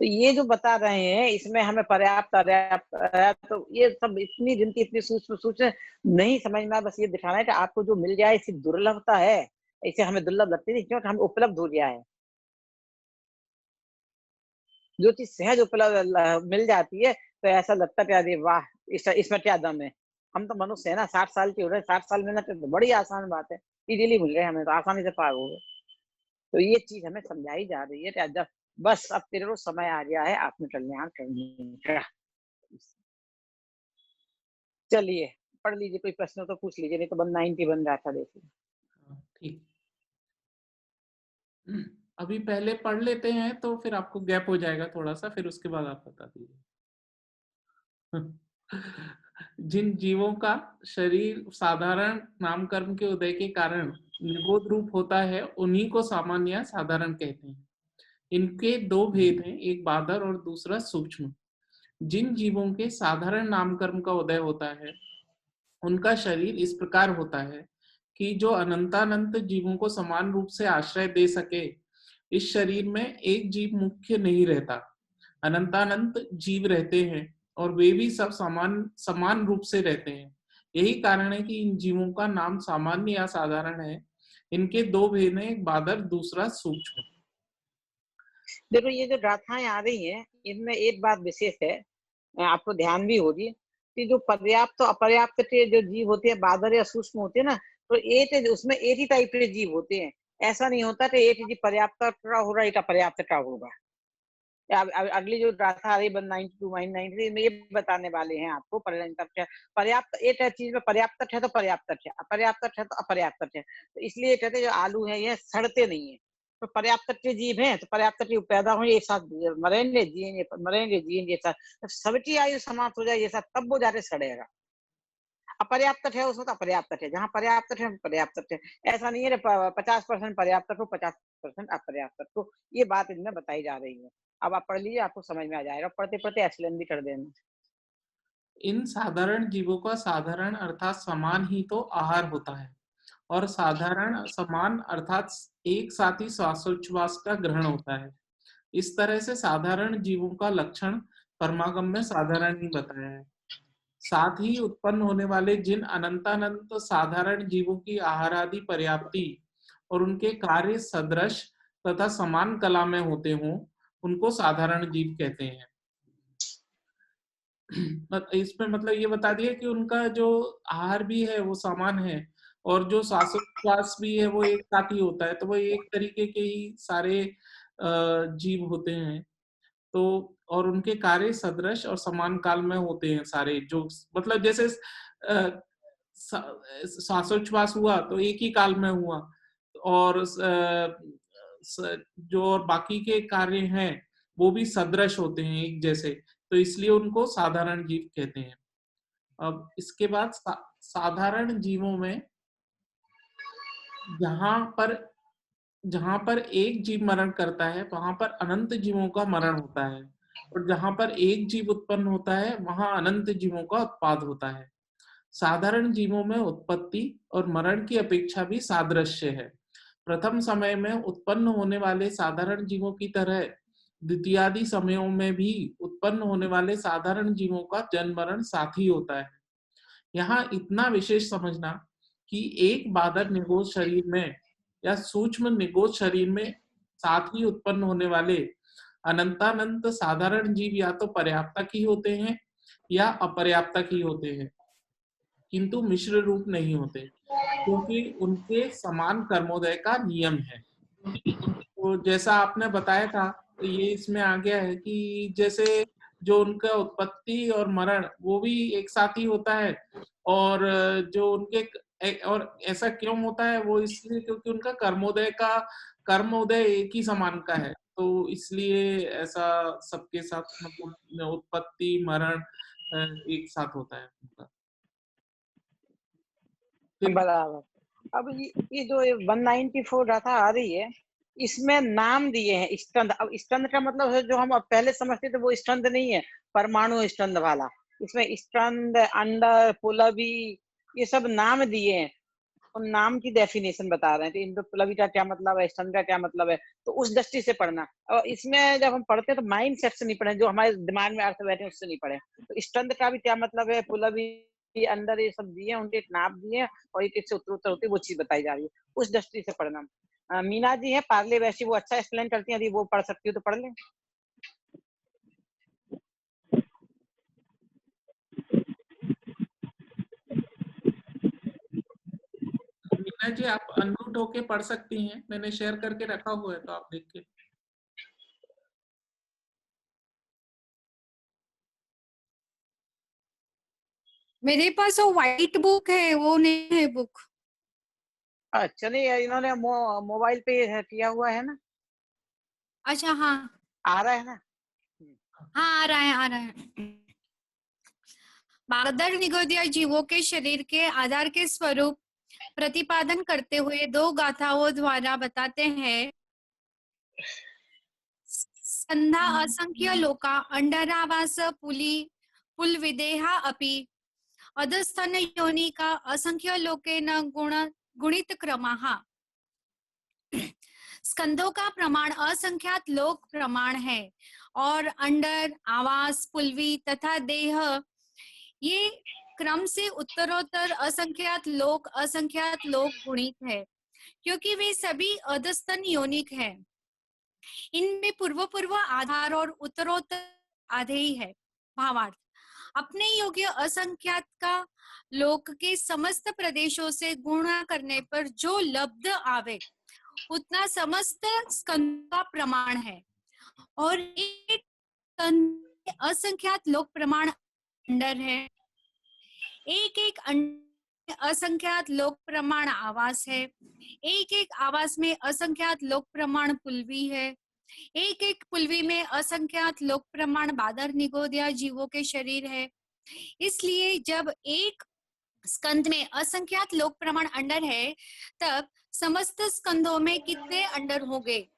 तो ये जो बता रहे हैं इसमें हमें पर्याप्त अपर्याप्त तो ये सब इतनी गिनती, इतनी सूक्ष्म सूक्ष्म नहीं समझ में आया। बस ये दिखाना है कि आपको जो मिल जाए इसकी दुर्लभता है, इसे हमें दुर्लभ लगती है क्योंकि हमें उपलब्ध हो गया है। जो चीज सहज उपलब्ध मिल जाती है तो ऐसा लगता है कि अरे वाह, इसमें क्या दम है। हम तो मनुष्य है ना, 60 साल के हो रहे, 60 साल मिलना तो बड़ी आसान बात है, इजीली मिल गए, हमें तो आसानी से पार हो गए। तो ये चीज हमें समझाई जा रही है कि जब बस अब तेरे को समय आ गया है आत्मकल्याण करने का। चलिए पढ़ लीजिए, कोई प्रश्न तो पूछ लीजिए, नहीं तो 190 बन रहा था देखिए। ठीक, अभी पहले पढ़ लेते हैं तो फिर आपको गैप हो जाएगा थोड़ा सा, फिर उसके बाद आप बता दीजिए। जिन जीवों का शरीर साधारण नामकर्म के उदय के कारण निबोध रूप होता है, उन्हीं को सामान्य या साधारण कहते हैं। इनके दो भेद हैं, एक बादर और दूसरा सूक्ष्म। जिन जीवों के साधारण नामकर्म का उदय होता है, उनका शरीर इस प्रकार होता है कि जो अनंतानंत जीवों को समान रूप से आश्रय दे सके। इस शरीर में एक जीव मुख्य नहीं रहता, अनंतानंत जीव रहते हैं और वे भी सब समान समान रूप से रहते हैं। यही कारण है कि इन जीवों का नाम सामान्य या साधारण है। इनके दो भेद हैं, एक बादर, दूसरा सूक्ष्म। देखो ये जो गाथाएं आ रही हैं इनमें एक बात विशेष है, आपको ध्यान भी होगी कि जो पर्याप्त तो अपर्याप्त के जो जीव होते हैं, बादर या सूक्ष्म होते हैं ना, तो एक उसमें एक ही टाइप के जीव होते हैं। ऐसा नहीं होता कि एक जीव पर्याप्त का होगा, एक अपर्याप्त का होगा। अगली जो गाथा आ रही 192 193 में ये बताने वाले हैं आपको पर्याप्त एक है चीज में, पर्याप्त है तो पर्याप्त है, अपर्याप्त है तो अपर्याप्त है। तो इसलिए कहते हैं जो आलू है ये सड़ते नहीं है। तो पर्याप्त के जीव हैं तो पर्याप्त के पैदा होंगे, एक साथ मरेंगे जिएंगे, मरेंगे जिएंगे एक साथ। तो सबकी आयु समाप्त हो जाए ये साथ, तब वो जाके सड़ेगा। अपर्याप्त है उसमें तो अपर्याप्त है, जहाँ पर्याप्त है पर्याप्त है। ऐसा नहीं है 50% पर्याप्त हो 50% अपर्याप्त हो। ये बात इनमें बताई जा रही है। अब आप पढ़ लीजिए, आपको समझ में आ जाएगा, पढ़ते पढ़ते एक्सप्लेन भी कर देना। इन साधारण जीवों का साधारण अर्थात समान ही तो आहार होता है, और साधारण समान अर्थात एक साथ ही श्वासोच्छ्वास का ग्रहण होता है। इस तरह से साधारण जीवों का लक्षण परमागम में साधारण ही बताया है। साथ ही उत्पन्न होने वाले जिन अनंतानंत साधारण जीवों की आहार आदि पर्याप्ति और उनके कार्य सदृश तथा समान कला में होते हों, उनको साधारण जीव कहते हैं। इसमें मतलब ये बता दिया कि उनका जो आहार भी है वो समान है, और जो श्वासोच्छ्वास भी है वो एक साथ ही होता है, तो वो एक तरीके के ही सारे जीव होते हैं। तो और उनके कार्य सदृश और समान काल में होते हैं सारे, जो मतलब जैसे श्वासोच्छ्वास हुआ तो एक ही काल में हुआ, और जो और बाकी के कार्य हैं वो भी सदृश होते हैं, एक जैसे, तो इसलिए उनको साधारण जीव कहते हैं। अब इसके बाद साधारण जीवों में जहां पर एक जीव मरण करता है वहां पर अनंत जीवों का मरण होता है, और जहां पर एक जीव उत्पन्न होता है वहां अनंत जीवों का उत्पाद होता है। साधारण जीवों में उत्पत्ति और मरण की अपेक्षा भी सादृश्य है। प्रथम समय में उत्पन्न होने वाले साधारण जीवों की तरह द्वितीयादि समयों में भी उत्पन्न होने वाले साधारण जीवों का जन्म मरण साथ ही होता है। यहाँ इतना विशेष समझना कि एक बादर निगोज शरीर में या सूक्ष्म निगोच शरीर में साथ ही उत्पन्न होने वाले अनंतानंत साधारण जीव या तो पर्याप्तक ही होते हैं या अपर्याप्तक ही होते हैं, किंतु मिश्र रूप नहीं होते, क्योंकि उनके समान कर्मोदय का नियम है। तो जैसा आपने बताया था, तो ये इसमें आ गया है कि जैसे जो उनका उत्पत्ति और मरण वो भी एक साथ ही होता है, और जो उनके और ऐसा क्यों होता है, वो इसलिए क्योंकि उनका कर्मोदय एक ही समान का है, तो इसलिए ऐसा सबके साथ मतलब उत्पत्ति मरण एक साथ होता है उनका। फिर बराबर। अब ये जो 194 गाथा आ रही है, इसमें नाम दिए हैं स्कंद। अब स्कंद का मतलब है जो हम अब पहले समझते थे वो स्कंद नहीं है, परमाणु स्कंद वाला। इसमें स्कंद, अंडर, पुलवी, ये सब नाम दिए हैं, उन नाम की डेफिनेशन बता रहे हैं। तो इंद्र पुलवी का क्या मतलब है, स्कंद का क्या मतलब है, तो उस दृष्टि से पढ़ना। और इसमें जब हम पढ़ते हैं तो माइंड सेट से नहीं पढ़े, जो हमारे दिमाग में अर्थ बैठे उससे नहीं पढ़े। तो स्कंद का भी क्या मतलब है, पुलवी, अंदर, ये सब दिए, उनके नाम दिए, और एक एक से उत्तर होती है, वो चीज बताई जा रही है, उस दृष्टि से पढ़ना। मीना जी है पार्ले वैसी, वो अच्छा एक्सप्लेन करती है, यदि वो पढ़ सकती हो तो पढ़ ले। मीना जी आप अनम्यूट होके पढ़ सकती हैं, मैंने शेयर करके रखा हुआ है, तो आप देख के। मेरे पास वो व्हाइट बुक है, वो नहीं है बुक। अच्छा, नहीं इन्होंने मोबाइल पे किया हुआ है ना। अच्छा, हाँ आ रहा है ना। हाँ, आ रहा है, आ रहा है। बादर निगोदिया जीवों के शरीर के आधार के स्वरूप प्रतिपादन करते हुए दो गाथाओं द्वारा बताते हैं। स्कंधा असंख्य लोका अंडरावास पुल विदेहा अपि अधस्तन योनि का असंख्य लोकेन गुणित क्रमः। स्कंदों का प्रमाण असंख्यात लोक प्रमाण है, और अंडर, आवास, पुलवी तथा देह ये क्रम से उत्तरोत्तर असंख्यात लोक गुणित है, क्योंकि वे सभी अधस्तन योनिक है। इनमें पूर्व आधार और उत्तरोत्तर आधेय है। भावार्थ, अपने योग्य असंख्यात का लोक के समस्त प्रदेशों से गुणा करने पर जो लब्ध आवे उतना समस्त स्कंद का प्रमाण है, और एक असंख्यात लोक प्रमाण अंडर है, एक असंख्यात लोक प्रमाण आवास है, एक आवास में असंख्यात लोक प्रमाण पुलवी है, एक पुलवी में असंख्यात लोक प्रमाण बादर निगोदिया जीवों के शरीर है। इसलिए जब एक स्कंद में असंख्यात लोक प्रमाण अंडर है, तब समस्त स्कंदों में कितने अंडर होंगे।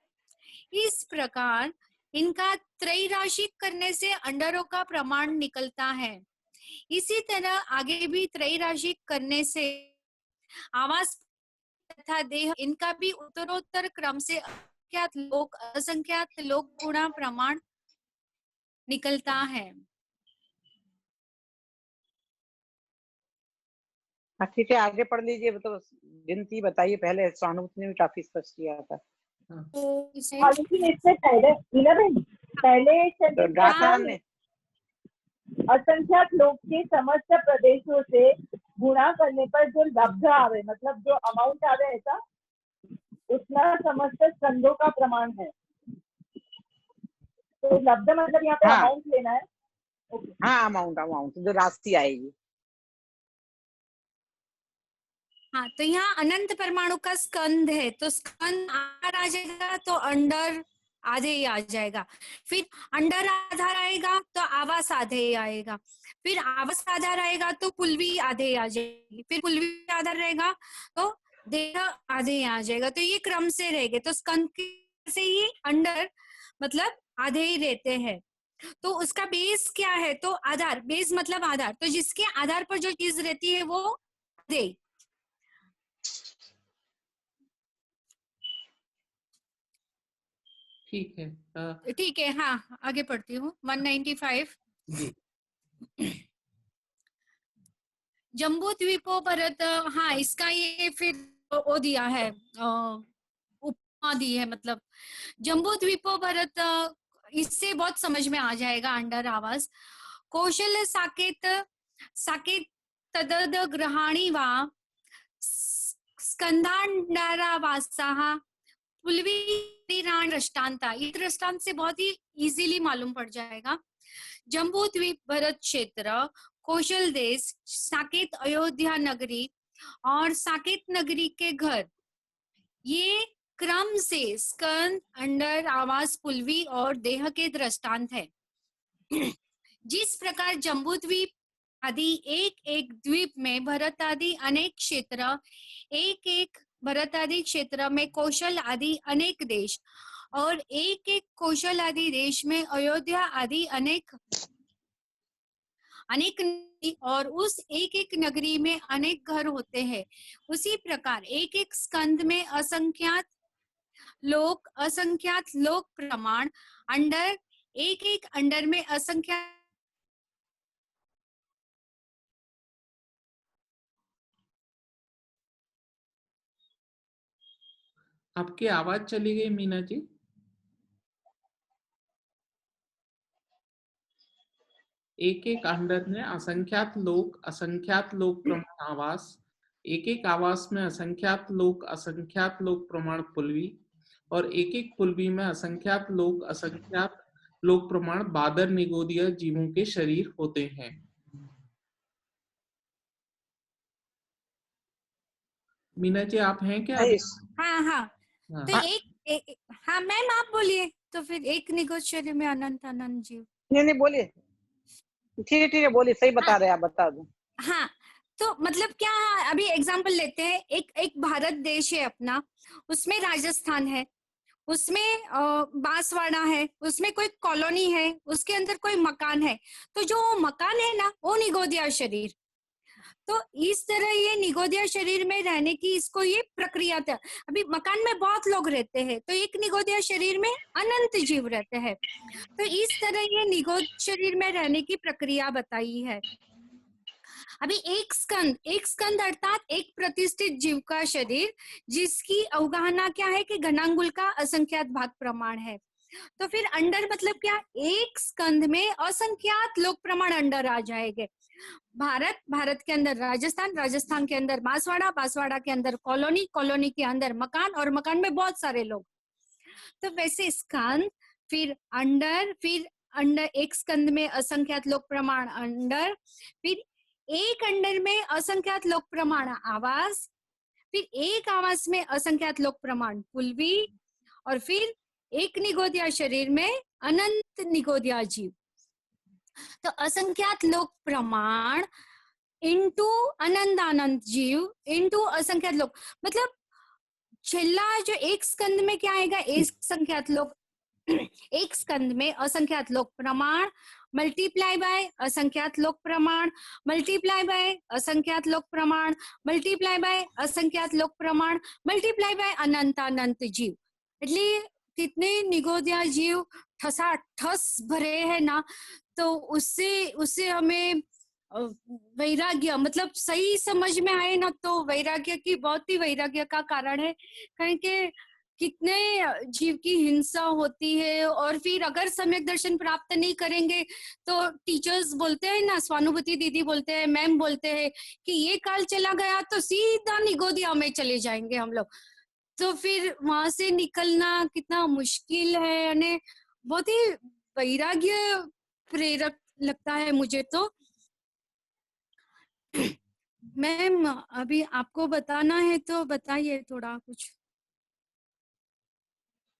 इस प्रकार इनका त्रैराशिक करने से अंडरों का प्रमाण निकलता है। इसी तरह आगे भी त्रैराशिक करने से आवास तथा देह इनका भी उत्तरोत्तर क्रम से असंख्यात लोक गुणा प्रमाण निकलता है। हाँ ठीक है, आगे पढ़ लीजिए। तो गिनती बताइए, पहले सहानुभूति ने भी काफी स्पष्ट किया था। तो इसे लेकिन इससे पहले पहले तो गाथा ने असंख्यात लोग के समस्त प्रदेशों से गुणा करने पर जो लब्ध आवे, मतलब जो अमाउंट आवे, ऐसा उतना समस्त स्कंदों का प्रमाण है। तो लब्ध मतलब यहाँ पे हाँ। अमाउंट लेना है। हाँ, अमाउंट जो राशि आएगी। हाँ, तो यहाँ अनंत परमाणु का स्कंद है, तो स्कंद आधार आ जाएगा तो अंडर आधे ही आ जाएगा, फिर अंडर आधार आएगा तो आवास आधे ही आएगा, फिर आवास आधार आएगा तो पुलवी आधे ही आ जाएगी, फिर पुलवी आधार रहेगा तो देह आधे ही आ जाएगा। तो ये क्रम से रहेंगे। तो स्कंद से ही अंडर मतलब आधे ही रहते हैं। तो उसका बेस क्या है, तो आधार, बेस मतलब आधार, तो जिसके आधार पर जो चीज रहती है वो आधे। ठीक है, ठीक है, हाँ आगे पढ़ती हूँ। 195 जी। जम्बू द्वीपों परत, हाँ इसका ये फिर वो दिया है दी है, मतलब जम्बू द्वीपो भरत, इससे बहुत समझ में आ जाएगा अंडर आवास। कौशल साकेत साकेत तदद ग्रहाणी वा स्कंधांडारावासाः पुलवीरान दृष्टांता, ये दृष्टांत से बहुत ही इजीली मालूम पड़ जाएगा। जम्बू द्वीप भरत क्षेत्र, कौशल देश, साकेत अयोध्या नगरी और साकेत नगरी के घर, ये क्रम से स्कंद, अंडर, आवास, पुलवी और देह के दृष्टांत है। जिस प्रकार जम्बू द्वीप आदि एक एक द्वीप में भरत आदि अनेक क्षेत्र, एक एक भरत आदि क्षेत्र में कौशल आदि अनेक देश और एक एक कौशल आदि देश में अयोध्या आदि अनेक और उस एक एक नगरी में अनेक घर होते हैं, उसी प्रकार एक एक स्कंद में असंख्यात लोक प्रमाण, अंडर एक एक अंडर में असंख्यात। आपकी आवाज चली गई मीना जी। एक एक अंडर में असंख्यात लोक प्रमाण आवास, एक एक आवास में असंख्यात लोक प्रमाण पुलवी और एक एक पुलवी में असंख्यात लोक प्रमाण बादर निगोदिया जीवों के शरीर होते हैं। मीना जी आप हैं क्या? हाँ हाँ, तो एक हाँ मैम आप बोलिए, तो फिर एक निगोद शरीर में अनंत अनंत जीव। नहीं बोलिए, ठीक है बोलिए, सही बता रहे हैं आप, बता दो। हाँ, तो मतलब क्या, अभी एग्जांपल लेते हैं, एक भारत देश है अपना, उसमें राजस्थान है, उसमें बांसवाड़ा है, उसमें कोई कॉलोनी है, उसके अंदर कोई मकान है, तो जो मकान है ना वो निगोदिया शरीर। तो इस तरह ये निगोदिया शरीर में रहने की इसको ये प्रक्रिया था। अभी मकान में बहुत लोग रहते हैं, तो एक निगोदिया शरीर में अनंत जीव रहते हैं, तो इस तरह ये निगोद शरीर में रहने की प्रक्रिया बताई है। अभी एक स्कंद अर्थात एक प्रतिष्ठित जीव का शरीर, जिसकी अवगाहना क्या है कि घनांगुल का असंख्यात भाग प्रमाण है। तो फिर अंडर मतलब क्या, एक स्कंद में असंख्यात लोक प्रमाण अंडर आ जाएंगे। भारत के अंदर राजस्थान के अंदर बांसवाड़ा के अंदर कॉलोनी के अंदर मकान, और मकान में बहुत सारे लोग। तो वैसे स्कंद, फिर अंडर एक स्कंद में असंख्यात लोक प्रमाण अंडर, फिर एक अंडर में असंख्यात लोक प्रमाण आवास, फिर एक आवास में असंख्यात लोक प्रमाण पुलवी, और फिर एक निगोदिया शरीर में अनंत निगोदिया जीव। तो असंख्यात लोक प्रमाण इंटू अनंत जीव इंटू असंख्यात लोक, मतलब छेल्ला जो एक स्कंद में क्या आएगा, एक संख्यात लोक एक स्कंद में असंख्यात लोक प्रमाण मल्टीप्लाई बाय असंख्यात लोक प्रमाण मल्टीप्लाई बाय असंख्यात लोक प्रमाण मल्टीप्लाई बाय असंख्यात लोक प्रमाण मल्टीप्लाई बाय अनंत जीव। એટલે कितने निगोदिया जीव ठसाठस भरे हैं ना, तो उससे हमें वैराग्य, मतलब सही समझ में आए ना, तो वैराग्य की बहुत ही वैराग्य का कारण है, कारण के कितने जीव की हिंसा होती है। और फिर अगर सम्यक दर्शन प्राप्त नहीं करेंगे तो टीचर्स बोलते हैं ना, स्वानुभूति दीदी बोलते हैं, मैम बोलते हैं कि ये काल चला गया तो सीधा निगोदिया में चले जाएंगे हम लोग। तो फिर वहां से निकलना कितना मुश्किल है, यानी बहुत ही वैराग्य प्रेरक लगता है मुझे तो। मैम अभी आपको बताना है तो बताइए थोड़ा कुछ।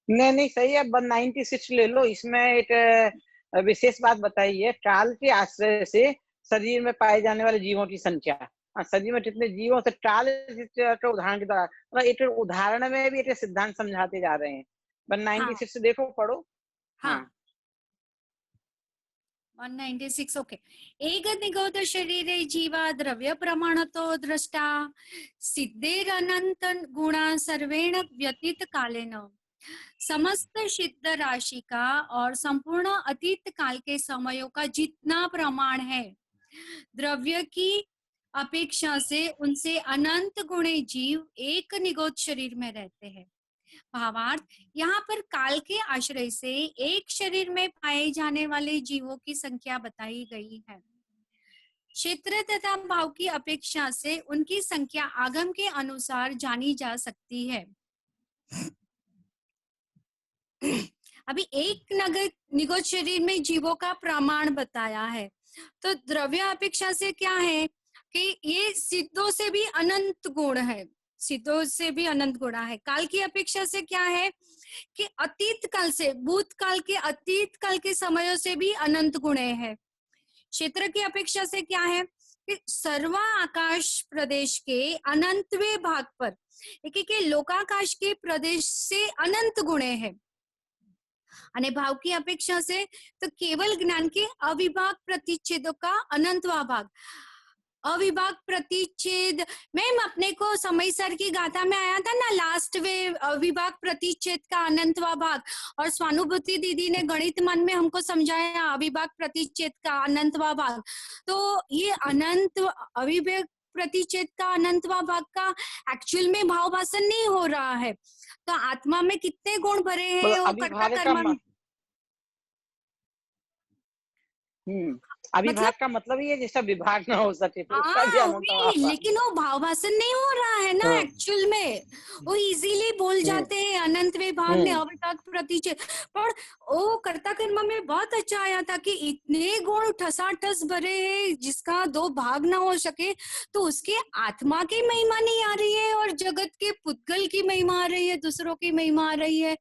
नहीं सही है, 196 ले लो, इसमें एक विशेष बात बताई है, काल के आश्रय से शरीर में पाए जाने वाले जीवों की संख्या। शरीर में जितने जीवों से काल के उदाहरण की तरह, मतलब एक उदाहरण में भी एक सिद्धांत समझाते जा रहे हैं। 196 देखो, पढ़ो। हाँ 196 ओके। एक निगोद शरीरे जीवा द्रव्य प्रमाणतो दृष्टा सिद्धेरनंत गुणा सर्वेण व्यतीत कालेन समस्त सिद्ध राशि का और संपूर्ण अतीत काल के समयों का जितना प्रमाण है, द्रव्य की अपेक्षा से उनसे अनंत गुणे जीव एक निगोद शरीर में रहते हैं। भावार्थ, यहाँ पर काल के आश्रय से एक शरीर में पाए जाने वाले जीवों की संख्या बताई गई है। क्षेत्र तथा भाव की अपेक्षा से उनकी संख्या आगम के अनुसार जानी जा सकती है। अभी एक निगत शरीर में जीवों का प्रमाण बताया है, तो द्रव्य अपेक्षा से क्या है कि ये सिद्धों से भी अनंत गुण है, सिद्धों से भी अनंत गुण है। काल की अपेक्षा से क्या है कि अतीत काल से, भूतकाल के अतीत काल के समयों से भी अनंत गुण है। क्षेत्र की अपेक्षा से क्या है कि सर्व आकाश प्रदेश के अनंतवें भाग पर एक लोकाकाश के प्रदेश से अनंत गुणे है। અને ભાવ की अपेक्षा से तो केवल ज्ञान के अविभाग प्रतिच्छेदों का अनंतवा भाग। अविभाग प्रतिच्छेद, मैम अपने को समय सर की गाथा में आया था ना लास्ट वे, अविभाग प्रतिच्छेद का अनंतवा भाग, और स्वानुभूति दीदी ने गणित मन में हमको समझाया अविभाग प्रतिच्छेद का अनंतवा भाग। तो ये अनंत अविभाग प्रतिच्छेद का अनंतवा भाग का एक्चुअल में भाव भाषण नहीं हो रहा है। तो आत्मा में कितने गुण भरे हैं वो कर्ता कर्म, अभिभाग का मतलब ही है जिसका विभाग ना हो सके, तो उसका भी अनंत, लेकिन वो भाव भाषण नहीं हो रहा है ना एक्चुअल में। वो इजीली बोल जाते हैं अनंत विभाग ने अविभाग प्रतिच्छेद, पर वो कर्ता कर्म में बहुत अच्छा आया था कि इतने गुण ठसाठस भरे हैं जिसका दो भाग ना हो सके, तो उसके आत्मा की महिमा नहीं आ रही है और जगत के पुद्गल की महिमा आ रही है, दूसरों की महिमा आ रही है।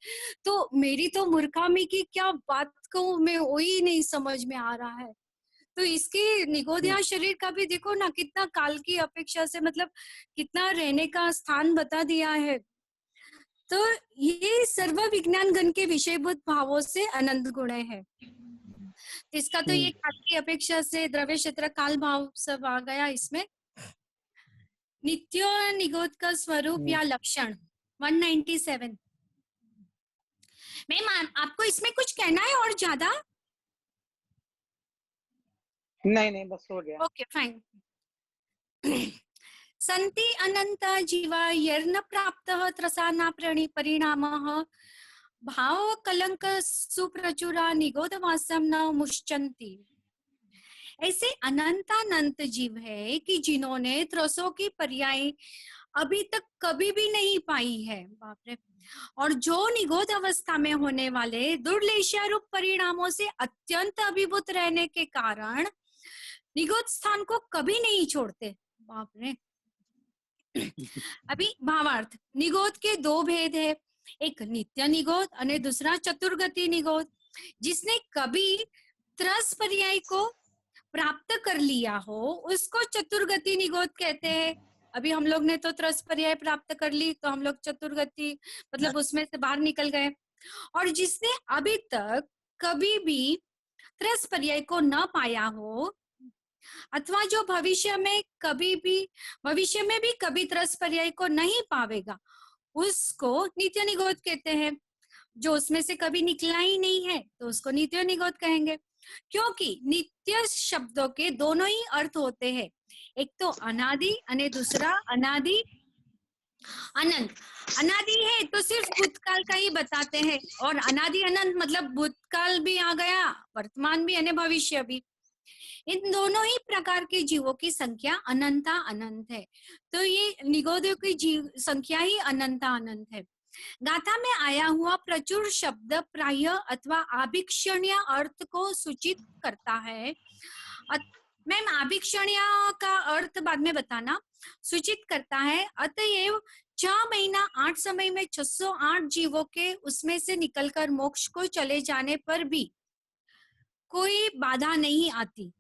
तो मेरी तो मूर्खामी की क्या बात को मैं वही नहीं समझ में आ रहा है। तो इसके निगोध्या शरीर का भी देखो ना कितना काल की अपेक्षा से मतलब कितना रहने का स्थान बता दिया है। तो ये सर्व विज्ञान गण के विषयभूत भावों से अनंत गुण है। इसका तो ये काल की अपेक्षा से द्रव्य क्षेत्र काल भाव सब आ गया इसमें। नित्य निगोध का स्वरूप या लक्षण 197। मैम आपको इसमें कुछ कहना है और ज्यादा? नहीं बस हो गया। Okay fine. संति अनंत जीवा यर्न प्राप्तः त्रसाना परिणामः भाव कलंक सुप्रचुरा निगोधवासम न मुश्चन्ति। ऐसे अनंत जीव है कि जिन्होंने त्रसों की पर्याय अभी तक कभी भी नहीं पाई है, बाप रे, और जो निगोध अवस्था में होने वाले दुर्लेशारूप परिणामों से अत्यंत अभिभूत रहने के कारण निगोध स्थान को कभी नहीं छोड़ते, बाप रे। अभी भावार्थ, निगोध के दो भेद है, एक नित्य निगोध और दूसरा चतुर्गति निगोध। जिसने कभी त्रस पर्याय को प्राप्त कर लिया हो उसको चतुर्गति निगोध कहते हैं। अभी हम लोग ने तो त्रस पर्याय प्राप्त कर ली तो हम लोग चतुर्गति मतलब उसमें से बाहर निकल गए। और जिसने अभी तक कभी भी त्रस पर्याय को न पाया हो अथवा जो भविष्य में भी कभी त्रस पर्याय को नहीं पावेगा उसको नित्य निगोध कहते हैं। जो उसमें से कभी निकला ही नहीं है तो उसको नित्य निगोध कहेंगे, क्योंकि नित्य शब्दों के दोनों ही अर्थ होते हैं, एक तो अनादि और दूसरा अनादि अनंत। अनादि है तो सिर्फ भूतकाल का ही बताते हैं, और अनादि अनंत मतलब भूतकाल भी आ गया, वर्तमान भी और भविष्य भी। इन दोनों ही प्रकार के जीवों की संख्या अनंता अनंत है। तो ये निगोधों की जीव संख्या ही अनंता अनंत है। गाथा में आया हुआ प्रचुर शब्द प्राय अथवा आभिक्षण्य अर्थ को सूचित करता है। मैम आभिक्षण्य का अर्थ बाद में बताना। सूचित करता है अतएव 6 महीना 8 समय में 608 जीवों के उसमें से निकलकर मोक्ष को चले जाने पर भी कोई बाधा नहीं आती।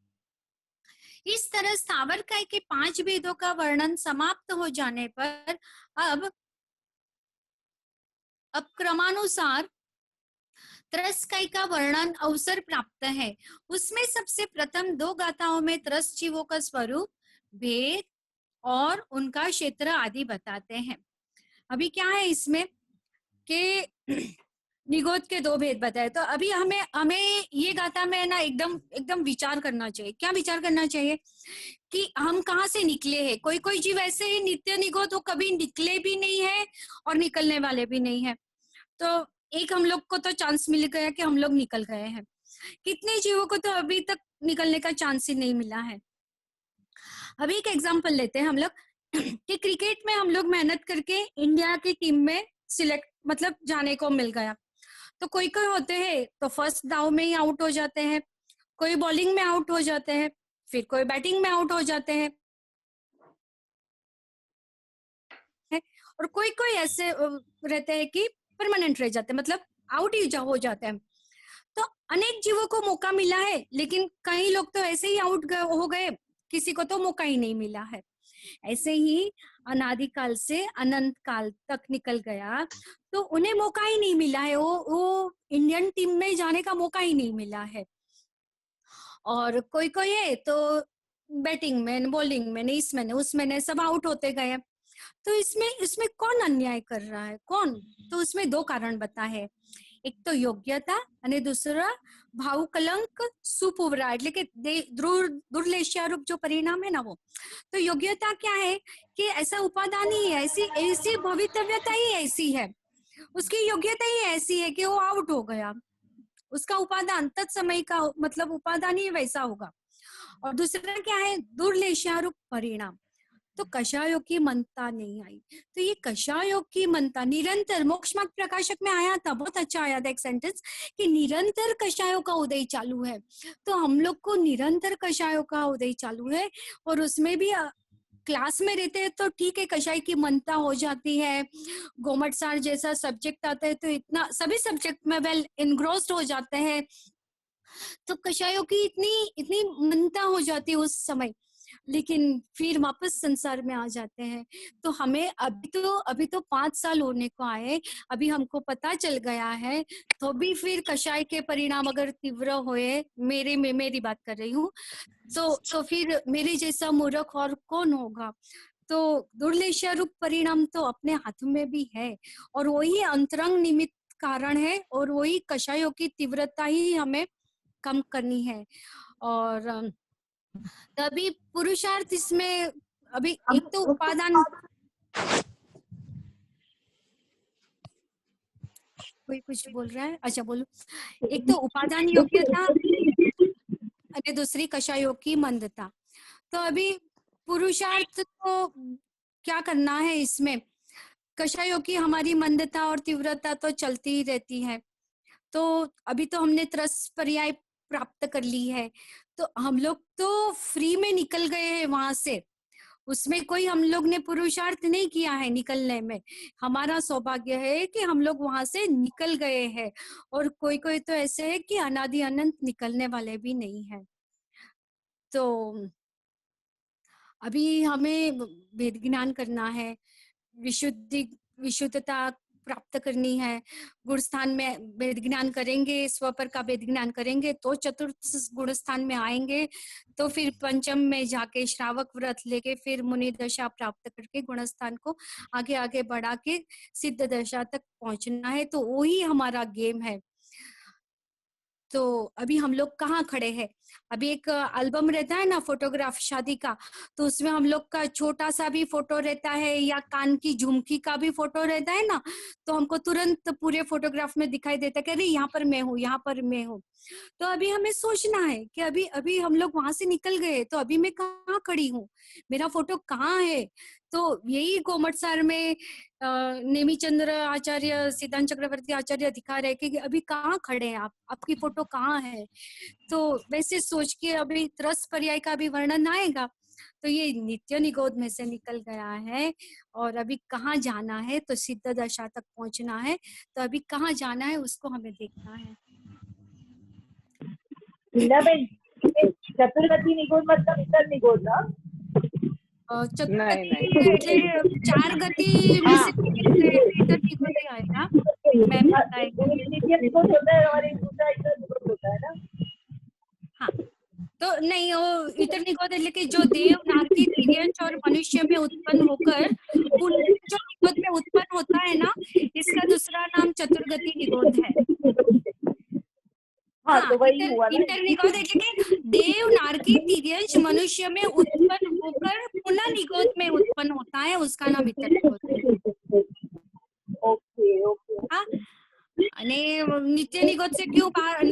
इस तरह स्थावर काय के 5 भेदों का वर्णन समाप्त हो जाने पर अब क्रमानुसार त्रस काय का वर्णन अवसर प्राप्त है। उसमें सबसे प्रथम 2 गाथाओं में त्रस जीवों का स्वरूप, भेद और उनका क्षेत्र आदि बताते हैं। अभी क्या है इसमें कि निगोध के 2 भेद बताए, तो अभी हमें ये गाथा में ना एकदम विचार करना चाहिए। क्या विचार करना चाहिए कि हम कहाँ से निकले हैं। कोई जीव ऐसे ही नित्य निगोध वो कभी निकले भी नहीं है और निकलने वाले भी नहीं है। तो एक हम लोग को तो चांस मिल गया कि हम लोग निकल गए हैं, कितने जीवों को तो अभी तक निकलने का चांस ही नहीं मिला है। अभी एक एग्जांपल लेते हैं हम लोग कि क्रिकेट में हम लोग मेहनत करके इंडिया की टीम में सिलेक्ट मतलब जाने को मिल गया, तो कोई कोई होते हैं तो फर्स्ट दाव में ही आउट हो जाते हैं, कोई बॉलिंग में आउट हो जाते हैं, फिर कोई बैटिंग में आउट हो जाते हैं, और कोई कोई ऐसे रहते हैं कि परमानेंट रह जाते हैं, मतलब आउट ही हो जाते हैं। तो अनेक जीवों को मौका मिला है, लेकिन कई लोग तो ऐसे ही आउट हो गए, किसी को तो मौका ही नहीं मिला है। ऐसे ही अनादिकाल से अनंत काल तक निकल गया, तो उन्हें मौका ही नहीं मिला है, वो इंडियन टीम में जाने का मौका ही नहीं मिला है। और कोई कोई है तो बैटिंग में, बॉलिंग में, इसमें उसमें सब आउट होते गए। तो इसमें कौन अन्याय कर रहा है, कौन? तो उसमें दो कारण बता है, एक तो योग्यता અને दूसरा भाव कलंक सुपुवरा, એટલે કે दुर्लेश्यारूप जो परिणाम है ना वो। तो योग्यता क्या है कि ऐसा उपादान ही है, ऐसी भवितव्यता ही ऐसी है, उसकी योग्यता ही ऐसी है कि वो आउट हो गया, उसका उपादान तत्समय का मतलब उपादान ही वैसा होगा। और दूसरा क्या है, दुर्लेश्यारूप परिणाम। तो कषायों की मनता नहीं आई, तो ये कषायों की मनता निरंतर, मोक्ष मार्ग प्रकाशक में आया था, बहुत अच्छा आया था एक सेंटेंस कि निरंतर कषायों का उदय चालू है। तो हम लोग को निरंतर कषायों का उदय चालू है, और उसमें भी क्लास में रहते हैं तो ठीक है, कषाय की मनता हो जाती है, गोमट सार जैसा सब्जेक्ट आता है तो इतना सभी सब्जेक्ट में वेल इनग्रोस्ड हो जाते हैं, तो कषायों की इतनी मनता हो जाती है उस समय, लेकिन फिर वापस संसार में आ जाते हैं। तो हमें अभी तो 5 साल होने को आए, अभी हमको पता चल गया है, तो भी फिर कषाय के परिणाम अगर तीव्र होए, मेरी बात कर रही हूँ, तो फिर मेरे जैसा मूर्ख और कौन होगा। तो दुर्लेश्यारूप परिणाम तो अपने हाथ में भी है, और वही अंतरंग निमित्त कारण है, और वही कषायों की तीव्रता ही हमें कम करनी है। और तभी पुरुषार्थ इसमें अभी एक तो उपादान, कोई कुछ बोल रहा है, अच्छा बोलो। एक तो उपादान योग्यता और दूसरी कषायों की मंदता। तो अभी पुरुषार्थ तो क्या करना है इसमें, कषायों की हमारी मंदता और तीव्रता तो चलती ही रहती है। तो अभी तो हमने त्रस पर्याय प्राप्त कर ली है, तो हम लोग तो फ्री में निकल गए हैं वहां से, उसमें कोई हम लोग ने पुरुषार्थ नहीं किया है निकलने में, हमारा सौभाग्य है कि हम लोग वहां से निकल गए हैं। और कोई कोई तो ऐसे है कि अनादि अनंत निकलने वाले भी नहीं है। तो अभी हमें वेद ज्ञान करना है, विशुद्धता प्राप्त करनी है। गुण स्थान में वेद ज्ञान करेंगे, स्वपर का वेद ज्ञान करेंगे तो चतुर्थ गुण स्थान में आएंगे, तो फिर पंचम में जाके श्रावक व्रत लेके फिर मुनि दशा प्राप्त करके गुण स्थान को आगे आगे बढ़ा के सिद्ध दशा तक पहुंचना है। तो वही हमारा गेम है। तो अभी हम लोग कहाँ खड़े हैं, अभी एक एल्बम रहता है ना फोटोग्राफ शादी का, तो उसमें हम लोग का छोटा सा भी फोटो रहता है या कान की झुमकी का भी फोटो रहता है ना, तो हमको तुरंत पूरे फोटोग्राफ में दिखाई देता है कि अरे यहाँ पर मैं हूँ, यहाँ पर मैं हूँ। तो अभी हमें सोचना है कि अभी हम लोग वहां से निकल गए, तो अभी मैं कहाँ खड़ी हूँ, मेरा फोटो कहाँ है। तो यही गोमट सार में नेमीचंद्र आचार्य, सिद्धांत चक्रवर्ती आचार्य दिखा रहे कि अभी कहाँ खड़े हैं आप, आपकी फोटो कहाँ है। तो वैसे सोच के अभी त्रस पर्याय का भी वर्णन आएगा। तो ये नित्य निगोद में से निकल गया है, और अभी कहाँ जाना है, तो सिद्ध दशा तक पहुंचना है। तो अभी कहाँ जाना है उसको हमें देखना है। चतुर्गति निगोद मतलब इतर निगोद ना? नहीं એટલે 4 गति में से इतर निगोद ही आएगा। मैं नित्य निगोद होता है और एक दूसरा इतर निगोद होता है ना? हाँ, तो नहीं, वो इतर निगोद એટલે कि जो देव नारकी तिर्यंच और मनुष्य में उत्पन्न होकर जो निगोद में उत्पन्न होता है ना, इसका दूसरा नाम चतुर्गति निगोद है। हाँ, तो वही हुआ ना। इंटर निगोद એટલે कि देव नारकी तिर्यंच मनुष्य में उत्पन्न होकर पुनः निगोद में उत्पन्न होता है, उसका नाम इतर निगोद है। Okay okay. हाँ, અને नित्य निगोद से क्यों बाहर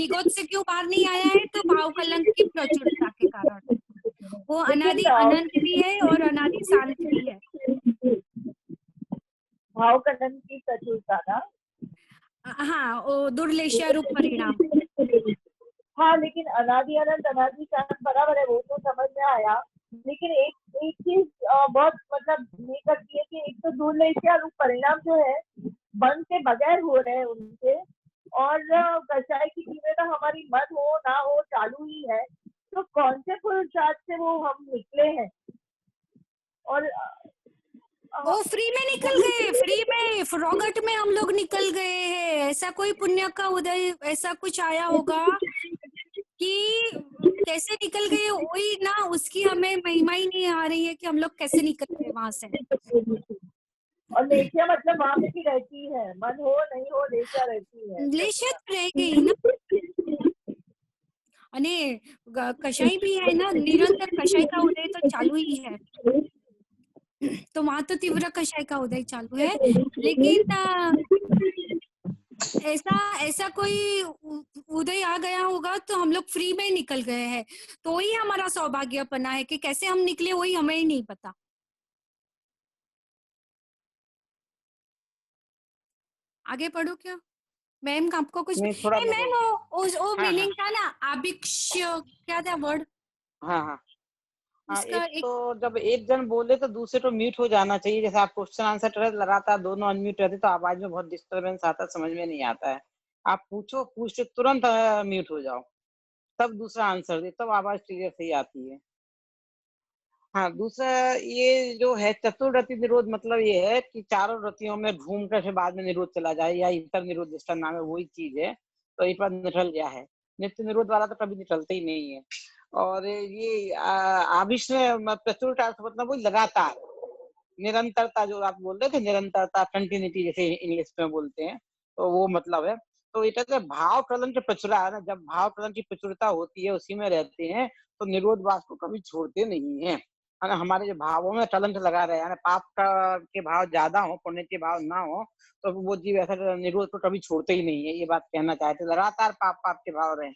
नहीं आया है? तो भाव कलंक की प्रचुरता के कारण। वो अनादि अनंत भी है और अनादि शांत भी है। भाव कलन की प्रचुरता ना। हाँ, वो दुर्लेश्य रूप परिणाम। हाँ, लेकिन अनादि अनंत अनादि शांत बराबर है, वो तो समझ में आया। लेकिन एक एक चीज बहुत मतलब ये करती है कि एक तो दुर्लेश्य रूप परिणाम जो है मन के बगैर हो रहे हैं उनके, और कषाय की तीव्रता हमारी मन हो ना हो चालू ही है। तो कौन से पुरुषार्थ से वो हम निकले हैं? और वो फ्री में निकल गए, फ्री में फ्रॉगट में हम लोग निकल गए हैं। ऐसा कोई पुण्य का उदय ऐसा कुछ आया होगा कि कैसे निकल गए वही ना, उसकी हमें महिमा ही नहीं आ रही है कि हम लोग कैसे निकल गए वहां से। और लेशिया मतलब वहां पे भी रहती है, मन हो नहीं हो लेशिया रहती है। लेशिया तो रह गई ना। અને कषाय भी है ना, निरंतर कषाय का उदय तो चालू ही है। तो वहां तो तीव्र कषाय का उदय चालू है। लेकिन ऐसा ऐसा कोई उदय आ गया होगा तो हम लोग फ्री में निकल गए हैं। तो ही हमारा सौभाग्यपना है कि कैसे हम निकले वही हमें ही नहीं पता। आगे पढ़ो क्या मैम? आपको कुछ नहीं, थोड़ा मैम वो हाँ मीनिंग था ना, आभिक्ष्य क्या था वर्ड हाँ हाँ हाँ। उसका? एक एक तो जब एक जन बोले तो दूसरे को म्यूट हो जाना चाहिए। जैसे आप क्वेश्चन आंसर कर रहे लगातार दोनों अनम्यूट रहते तो आवाज में बहुत डिस्टरबेंस आता है, समझ में नहीं आता है। आप पूछते तुरंत म्यूट हो जाओ, तब दूसरा आंसर दे, तब आवाज क्लियर सही आती है। हाँ, दूसरा ये जो है चतुर्रति निरोध, मतलब ये है कि चारों रतियों में घूम कर फिर बाद में निरोध चला जाए, या इतर निरोध जिसका नाम है वही चीज है। तो एक बार निकल गया है। नित्य निरोध वाला तो कभी निकलता ही नहीं है। और ये आविष में प्रचुर का अर्थ मतलब वही लगातार निरंतरता, जो आप बोल रहे थे निरंतरता, कंटिन्यूटी जैसे इंग्लिश में बोलते हैं, तो वो मतलब है। तो ये कहते हैं भाव प्रलंब की प्रचुरता है ना, जब भाव प्रलंब की प्रचुरता होती है उसी में रहते हैं तो निरोध वास को कभी छोड़ते नहीं है। है ना, हमारे जो भावों में टलंट लगा रहे हैं, पाप के भाव ज्यादा हो पुण्य के भाव ना हो, तो वो जीव ऐसा निरोध को कभी छोड़ते ही नहीं है। ये बात कहना चाहते, लगातार पाप के भाव रहे।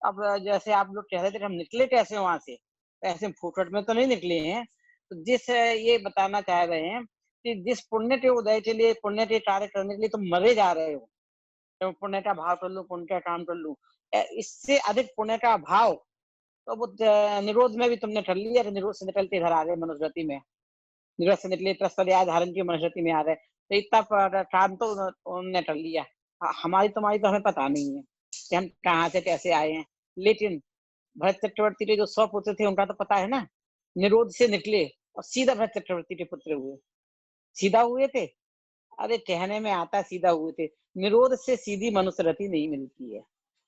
अब जैसे आप लोग कह रहे थे कि हम निकले कैसे वहां से, ऐसे फुटफट में तो नहीं निकले हैं। तो जिस ये बताना चाह रहे हैं कि जिस पुण्य के उदय के लिए, पुण्य के कार्य करने के लिए तुम मरे जा रहे हो, तो पुण्य का भाव कर लूं, पुण्य का काम कर लूं, इससे अधिक पुण्य का भाव तो वो निरोध में भी तुमने कर लिया। निरोध से निकलते इधर आ गए मनुस्मृति में, निरोध से निकले तत्पर्याय धारण की मनुस्मृति में आ रहे, तो इतना काम तो उन्होंने कर लिया। हमारी तुम्हारी तो हमें पता नहीं है कि हम कहाँ से कैसे आए हैं। लेकिन भरत चक्रवर्ती के जो 100 पुत्र थे उनका तो पता है ना, निरोध से निकले और सीधा भरत चक्रवर्ती के पुत्र हुए। सीधा हुए थे? अरे कहने में आता सीधा हुए थे। निरोध से सीधी मनुष्य रति नहीं मिलती है।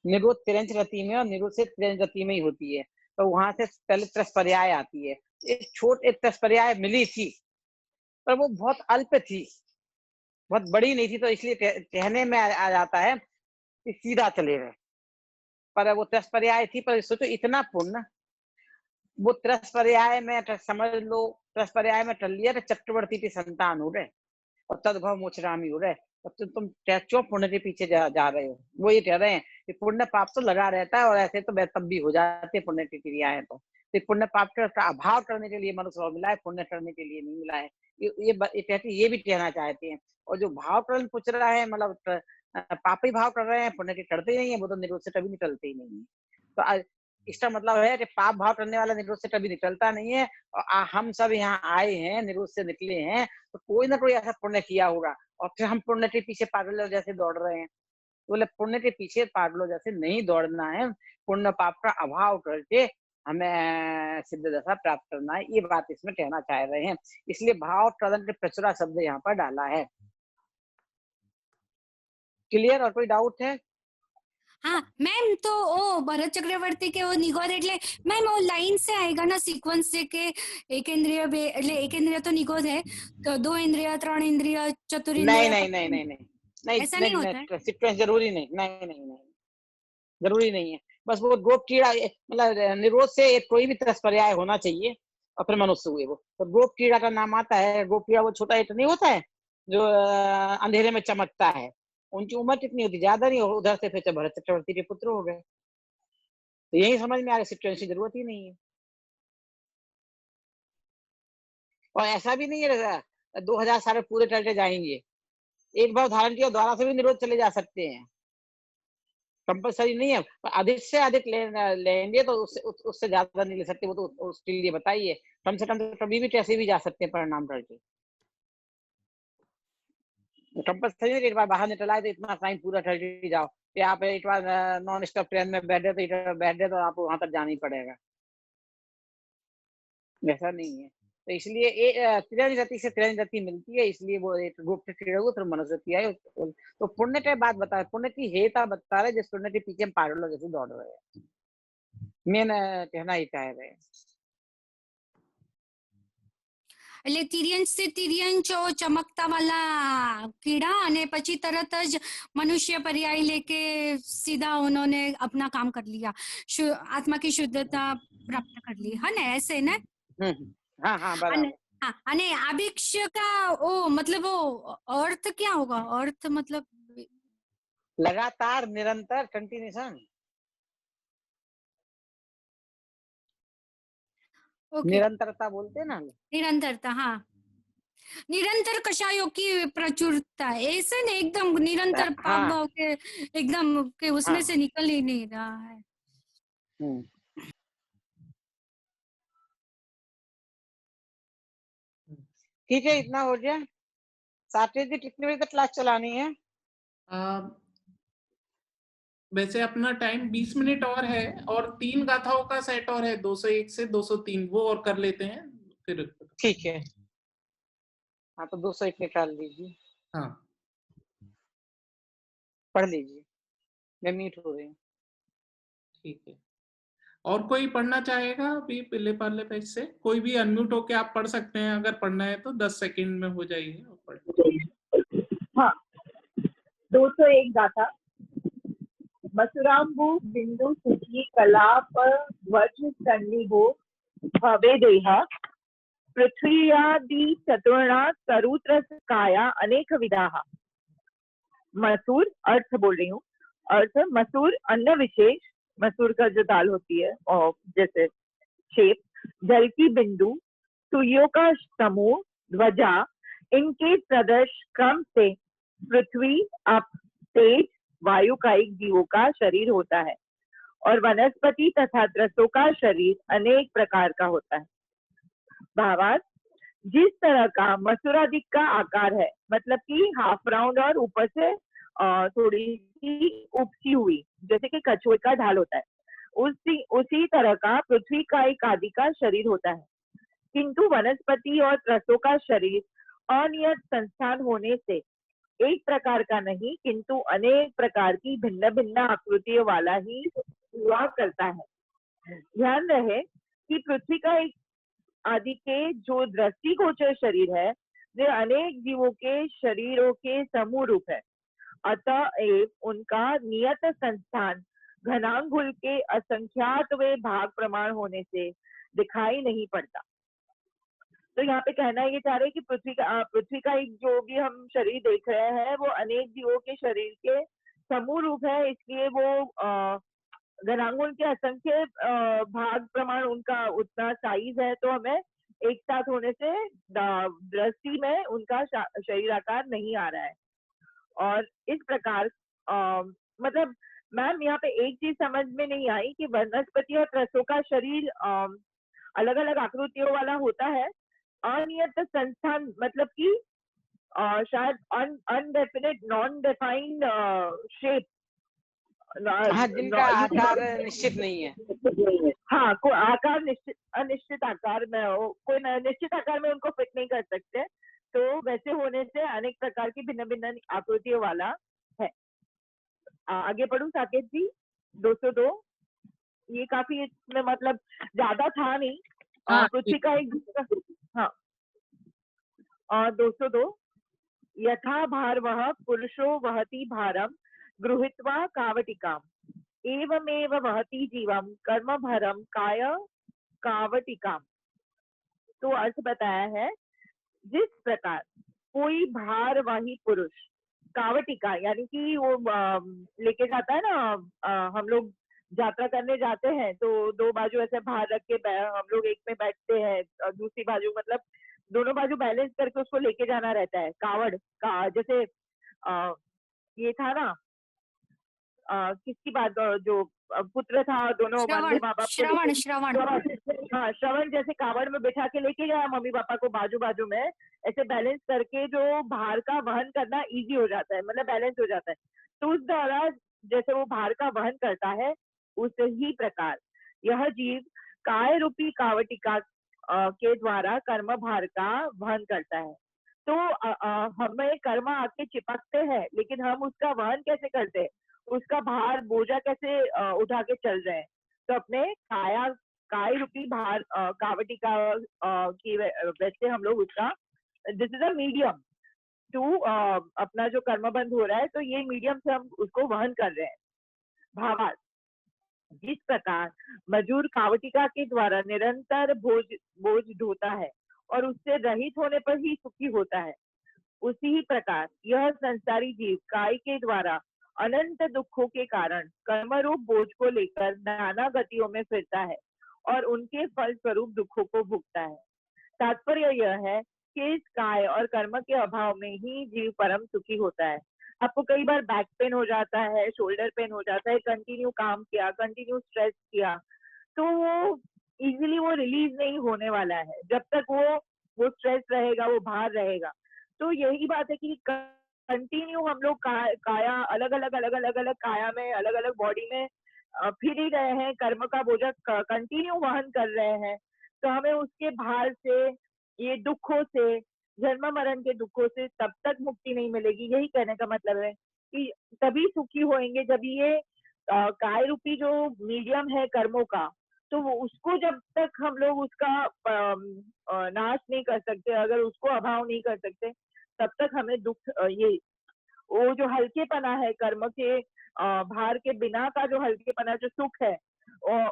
निरोध तिरंज रति में और निरोध से तिरंज रति में ही होती है। तो वहां से पहले त्रस्पर्याय आती है। एक त्रस्पर्याय मिली थी, पर वो बहुत अल्प थी, बहुत बड़ी नहीं थी, तो इसलिए कहने में आ जाता है कि सीधा चले गए। पर वो त्रस्पर्याय थी, पर सोचो इतना पुण्य वो त्रस्पर्याय में समझ लो, त्रस्पर्याय में टल लिया तो चक्रवर्ती की संतान हो रहे और तद्भव मोक्षरामी हो रहे। तो तुम क्यों पुण्य के पीछे जा रहे हो? वो ये कह रहे हैं कि पुण्य पाप तो लगा रहता है, और ऐसे तो तब भी हो जाते पुण्य की क्रियाएं। तो पुण्य पाप का अभाव करने के लिए मनुष्य मिला है, पुण्य करने के लिए नहीं मिला है। ये कहते ये भी कहना चाहते हैं। और जो भाव प्रलंब पूछ रहा है, मतलब पापी भाव कर रहे हैं, पुण्य के करते ही नहीं है, वो तो निरोध से कभी निकलते ही नहीं है। तो इसका मतलब है कि पाप भाव करने वाला निरोध से कभी निकलता नहीं है। और हम सब यहाँ आए हैं, निरोध से निकले हैं, तो कोई ना कोई ऐसा पुण्य किया होगा, और फिर हम पुण्य के पीछे पागलों जैसे दौड़ रहे हैं। बोले पुण्य के पीछे पागलों जैसे नहीं दौड़ना है, पुण्य पाप का अभाव करके हमें सिद्ध दशा प्राप्त करना है। ये बात इसमें कहना चाह रहे हैं, इसलिए भाव प्रलंब के प्रचुरा शब्द यहाँ पर डाला है। क्लियर? और कोई डाउट है? हाँ मैम, तो ओ भरत चक्रवर्ती के वो निगोद એટલે मैम वो लाइन से आएगा ना सीक्वेंस से के एक इंद्रिय એટલે एक इंद्रिय तो निगोद है, तो 2 इंद्रिय 3 इंद्रिय 4 इंद्रिय ऐसा नहीं होता है? नहीं, सीक्वेंस जरूरी नहीं, नहीं जरूरी नहीं है। बस वो गोप कीड़ा, मतलब निरोध से कोई भी त्रस्पर्याय होना चाहिए और फिर मनुष्य हुए वो। तो गोप कीड़ा का नाम आता है। गोप कीड़ा वो छोटा एक नहीं होता है जो अंधेरे में चमकता है, उनकी उम्र कितनी होती, ज्यादा नहीं, और उधर से फिर भरत चक्रवर्ती के पुत्र हो गए। तो यही समझ में आ रहा है, सिक्वेंस की जरूरत ही नहीं है। और ऐसा भी नहीं है 2000 साल पूरे टलते जाएंगे, एक बार धारण किया दोबारा से भी निरोध चले जा सकते हैं, कंपलसरी नहीं है। पर अधिक से अधिक लेंगे तो उससे ज्यादा नहीं ले सकते, वो तो उसके लिए बताइए। कम से कम तो कभी भी कैसे भी जा सकते हैं परिणाम टलते। कंपलसरी नहीं एक बार बाहर निकल आए तो इतना टाइम पूरा टल के जाओ, कि आप एक बार नॉन स्टॉप ट्रेन में बैठे तो आपको वहां तक जाना ही पड़ेगा, ऐसा नहीं है। तो इसलिए त्रियाणी गति से त्रियाणी गति मिलती है, इसलिए वो एक गुप्त फिर मनुष्य है। तो पुण्य का बात बता रहे, पुण्य की हेता बता रहे, जिस पुण्य के पीछे हम पागलों जैसे दौड़ रहे हैं। मेन कहना ही चाह रहे हैं। એટલે તિર્યંશ से तिर्यंच चमकता वाला कीड़ा અને પછી તરત જ મનુષ્ય પર્યાય લેકે सीधा उन्होंने अपना काम कर लिया, आत्मा की शुद्धता प्राप्त कर ली है ना, ऐसे ना। हाँ हाँ बराबर। हाँ, अने आभिक्ष का ओ मतलब वो अर्थ क्या होगा, अर्थ मतलब लगातार, निरंतर, कंटिन्यूशन। निरंतरता बोलते हैं ना। निरंतरता, हाँ, निरंतर कषायों की प्रचुरता, ऐसे ने एकदम निरंतर पाप हाँ भाव के एकदम के उसमें हाँ। से निकल ही नहीं रहा है। ठीक है, इतना हो गया। साकेत जी कितने बजे तक क्लास चलानी है? वैसे अपना टाइम 20 मिनट और है, और 3 गाथाओं का सेट और है, 201 से 203, वो और कर लेते हैं फिर। ठीक है, हाँ तो 201 निकाल लीजिए। हाँ पढ़ लीजिए, मैं म्यूट हो रही हूँ। ठीक है। और कोई पढ़ना चाहेगा अभी पहले पाले पेज से? कोई भी अनम्यूट होके आप पढ़ सकते हैं, अगर पढ़ना है तो 10 सेकंड में हो जाएगी। हाँ, 201 गाथा। मसुराम्बु बिंदु सूची कलाप वज्र सन्निभो भवे देहा पृथ्वीयादि चतुर्णा तरुत्र काया अनेक विधाः। मसूर अर्थ बोल रही हूँ। अर्थ मसूर अन्न विशेष, मसूर का जो दाल होती है और जैसे शेप, जल की बिंदु, सुइयों का समूह, ध्वजा, इनके सदृश क्रम से पृथ्वी, अप, तेज, वायुकायिक जीवों का शरीर होता है, और वनस्पति तथा त्रसों का शरीर अनेक प्रकार का होता है। भावार्थ, जिस तरह का मसूरादिक का आकार है, मतलब कि हाफ राउंड और ऊपर से थोड़ी सी उपसी हुई, जैसे कि कछुए का ढाल होता है, उसी तरह का पृथ्वी का एक आदि का शरीर होता है। किंतु वनस्पति और त्रसों का शरीर अनियत संस्थान होने से एक प्रकार का नहीं, किंतु अनेक प्रकार की भिन्न भिन्न आकृतियों वाला ही हुआ करता है। ध्यान रहे कि पृथ्वी का एक आदि के जो दृष्टिगोचर शरीर है, वे अनेक जीवों के शरीरों के समूह रूप है, अतएव उनका नियत संस्थान घनांगुल के असंख्यात वे भाग प्रमाण होने से दिखाई नहीं पड़ता। तो यहाँ पे कहना ये चाह रहे हैं कि पृथ्वी का एक जो भी हम शरीर देख रहे हैं, वो अनेक जीवों के शरीर के समूह रूप है, इसलिए वो घनांगुल के असंख्य भाग प्रमाण उनका उतना साइज है, तो हमें एक साथ होने से दृष्टि में उनका शरीर आकार नहीं आ रहा है। और इस प्रकार मतलब मैम यहाँ पे एक चीज समझ में नहीं आई कि वनस्पति और त्रसों का शरीर अलग अलग आकृतियों वाला होता है, अनियत संस्थान मतलब कि शायद अनडेफिनेट नॉन डिफाइंड शेप, हाँ, जिनका आकार निश्चित नहीं है। हाँ, कोई आकार निश्चित अनिश्चित आकार में हो, कोई निश्चित आकार में उनको फिट नहीं कर सकते, तो वैसे होने से अनेक प्रकार की भिन्न भिन्न आकृतियों वाला है। आगे पढ़ूं साकेत जी? 202, ये काफी इसमें मतलब ज्यादा था नहीं। पृथ्वी का एक, हाँ, और 202, यथा भार वह पुरुषो वहति भारम गृहीत्वा कावटिकाम एवमेव वहति जीवम कर्म भरम काय कावटिकाम। तो अर्थ बताया है, जिस प्रकार कोई भारवाही पुरुष कावटिका यानी कि वो लेके जाता है ना, हम लोग यात्रा करने जाते हैं तो दो बाजू ऐसे बाहर रख के हम लोग एक में बैठते हैं और दूसरी बाजू मतलब दोनों बाजू बैलेंस करके उसको लेके जाना रहता है। कावड़ का जैसे ये था ना, किसकी बात, जो पुत्र था दोनों श्रवण अपने माँ बाप को श्रवण श्रवण हाँ श्रवण जैसे कावड़ में बिठा के लेके गया मम्मी पापा को बाजू बाजू में, ऐसे बैलेंस करके जो भार का वहन करना इजी हो जाता है, मतलब बैलेंस हो जाता है। तो उस दौरान जैसे वो भार का वहन करता है, उस ही प्रकार यह जीव काय रूपी कावटिका के द्वारा कर्म भार का वहन करता है। तो हमें कर्म आके चिपकते हैं, लेकिन हम उसका वहन कैसे करते हैं, उसका भार बोझा कैसे उठा के चल रहे हैं। तो अपने काय रूपी भार कावटिका की वैसे हम लोग उसका, this is a medium to अपना जो कर्म बंद हो रहा है, तो ये मीडियम से हम उसको वहन कर रहे हैं। भावार्थ, जिस प्रकार मजूर कावटिका के द्वारा निरंतर बोझ ढोता है और उससे रहित होने पर ही सुखी होता है, उसी ही प्रकार यह संसारी जीव काय के द्वारा अनंत दुखों के कारण कर्मरूप बोझ को लेकर नाना गतियों में फिरता है और उनके फल स्वरूप दुखों को भुगता है। तात्पर्य यह है कि इस काय और कर्म के अभाव में ही जीव परम सुखी होता है। आपको कई बार बैक पेन हो जाता है, शोल्डर पेन हो जाता है, कंटिन्यू काम किया, कंटिन्यू स्ट्रेस किया, तो वो इजीली वो रिलीज नहीं होने वाला है जब तक वो स्ट्रेस रहेगा, वो भार रहेगा। तो यही बात है कि कंटिन्यू हम लोग काया अलग अलग काया में अलग अलग बॉडी में फिर ही रहे हैं, कर्म का बोझा कंटिन्यू वहन कर रहे हैं, तो हमें उसके भार से, ये दुखों से, जन्म मरण के दुखों से तब तक मुक्ति नहीं मिलेगी। यही कहने का मतलब है कि तभी सुखी होंगे जब ये काय रूपी जो मीडियम है कर्मों का, तो वो उसको जब तक हम लोग उसका नाश नहीं कर सकते, अगर उसको अभाव नहीं कर सकते, तब तक हमें दुख ये वो जो हल्केपना है कर्म के भार के बिना का जो हल्केपना, जो सुख है,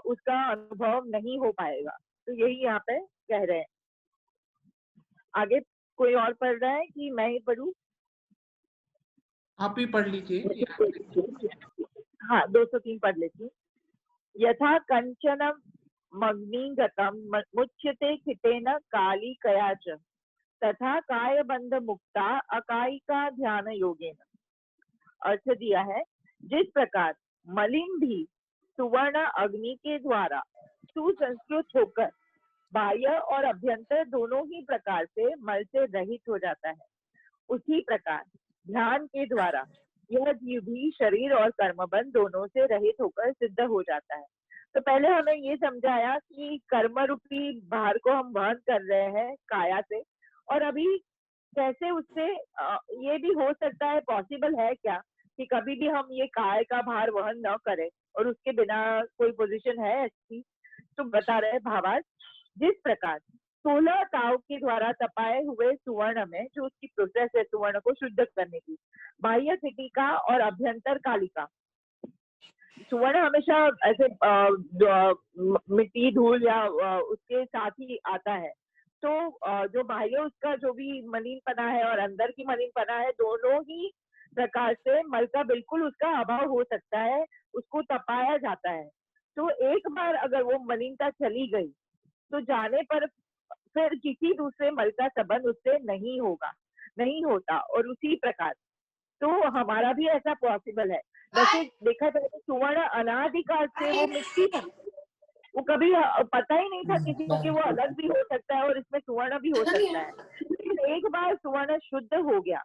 उसका अनुभव नहीं हो पाएगा। तो यही यहाँ पे कह रहे हैं। आगे कोई और पढ़ रहा है कि मैं ही पढ़ूं? आप ही पढ़ लीजिए। हाँ, 203 पढ़ लेती हूँ। यथा कंचन मग्निगतम मुच्यते खितेन कालिकया च तथा काय बंध मुक्ता अकायिका ध्यान योगेन। अर्थ दिया है, जिस प्रकार मलिन भी सुवर्ण अग्नि के द्वारा सुसंस्कृत होकर बाह्य और अभ्यंतर दोनों ही प्रकार से मल से रहित हो जाता है, उसी प्रकार ध्यान के द्वारा यह जीव भी शरीर और कर्मबंध दोनों से रहित होकर सिद्ध हो जाता है। तो पहले हमें ये समझाया कि कर्म रूपी भार को हम वहन कर रहे हैं काया से, और अभी कैसे उससे ये भी हो सकता है, पॉसिबल है क्या कि कभी भी हम ये काय का भार वहन न करें और उसके बिना कोई पोजीशन है ऐसी। तो बता रहे भावार्थ, जिस प्रकार 16 ताव के द्वारा तपाए हुए सुवर्ण में, जो उसकी प्रोसेस है सुवर्ण को शुद्ध करने की, बाह्य थिटिका और अभ्यंतर कालिका। सुवर्ण हमेशा ऐसे मिट्टी धूल या उसके साथ ही आता है, तो जो बाह्य उसका जो भी मलिनपना है और अंदर की मलिनपना है, दोनों ही प्रकार से मल का बिल्कुल उसका अभाव हो सकता है, उसको तपाया जाता है। तो एक बार अगर वो मलिनता चली गई तो जाने पर फिर किसी दूसरे मल का संबंध उससे नहीं होगा, नहीं होता। और उसी प्रकार तो हमारा भी ऐसा पॉसिबल है। वैसे देखा जाए तो सुवर्ण अनादिकाल से वो मिट्टी था, वो कभी पता ही नहीं था किसी को कि वो अलग भी हो सकता है और इसमें सुवर्ण भी हो सकता है। लेकिन एक बार सुवर्ण शुद्ध हो गया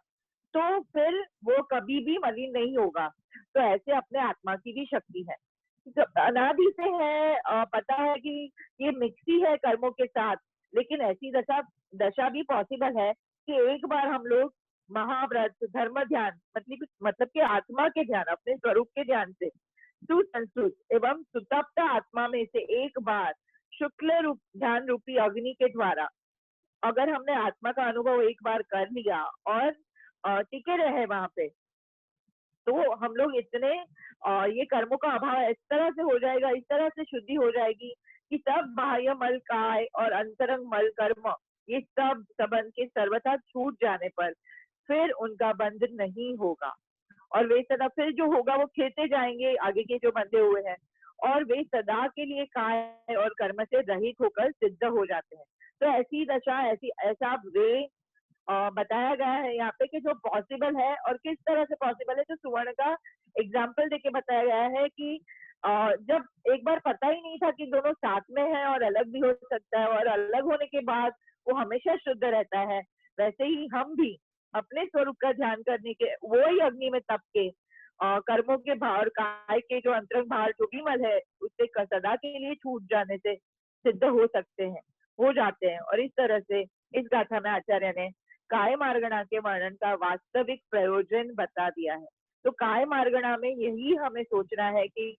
तो फिर वो कभी भी मलिन नहीं होगा। तो ऐसे अपने आत्मा की भी शक्ति है, अनादि से है, पता है कि ये मिक्सी है कर्मों के साथ, लेकिन ऐसी दशा भी पॉसिबल है कि एक बार हम लोग महाव्रत, धर्म ध्यान, मतलब कि आत्मा के ध्यान, अपने स्वरूप के ध्यान से सुसंस्कृत एवं सुतप्त आत्मा में से एक बार शुक्ल रूप ध्यान रूपी अग्नि के द्वारा अगर हमने आत्मा का अनुभव एक बार कर लिया और टिके रहे वहां पे, तो हम लोग इतने ये कर्मों का अभाव इस तरह से हो जाएगा, इस तरह से शुद्धि हो जाएगी कि सब बाह्य मल काय और अंतरंग मल कर्म ये सब संबंध के सर्वथा छूट जाने पर फिर उनका बंध नहीं होगा, और वे सदा फिर जो होगा वो खेते जाएंगे आगे के जो बंधे हुए हैं, और वे सदा के लिए काय और कर्म से रहित होकर सिद्ध हो जाते हैं। तो ऐसी दशा, ऐसा वे बताया गया है यहाँ पे कि जो पॉसिबल है, और किस तरह से पॉसिबल है, जो सुवर्ण का एग्जाम्पल देके बताया गया है कि जब एक बार पता ही नहीं था कि दोनों साथ में है और अलग भी हो सकता है, और अलग होने के बाद वो हमेशा शुद्ध रहता है, वैसे ही हम भी अपने स्वरूप का ध्यान करने के, वो ही अग्नि में तप के कर्मों के भार, काय के जो अंतरंग भार जो भी मल है, उससे सदा के लिए छूट जाने से सिद्ध हो सकते हैं, हो जाते हैं। और इस तरह से इस गाथा में आचार्य ने काय मार्गणा के वर्णन का वास्तविक प्रयोजन बता दिया है। तो काय मार्गणा में यही हमें सोचना है कि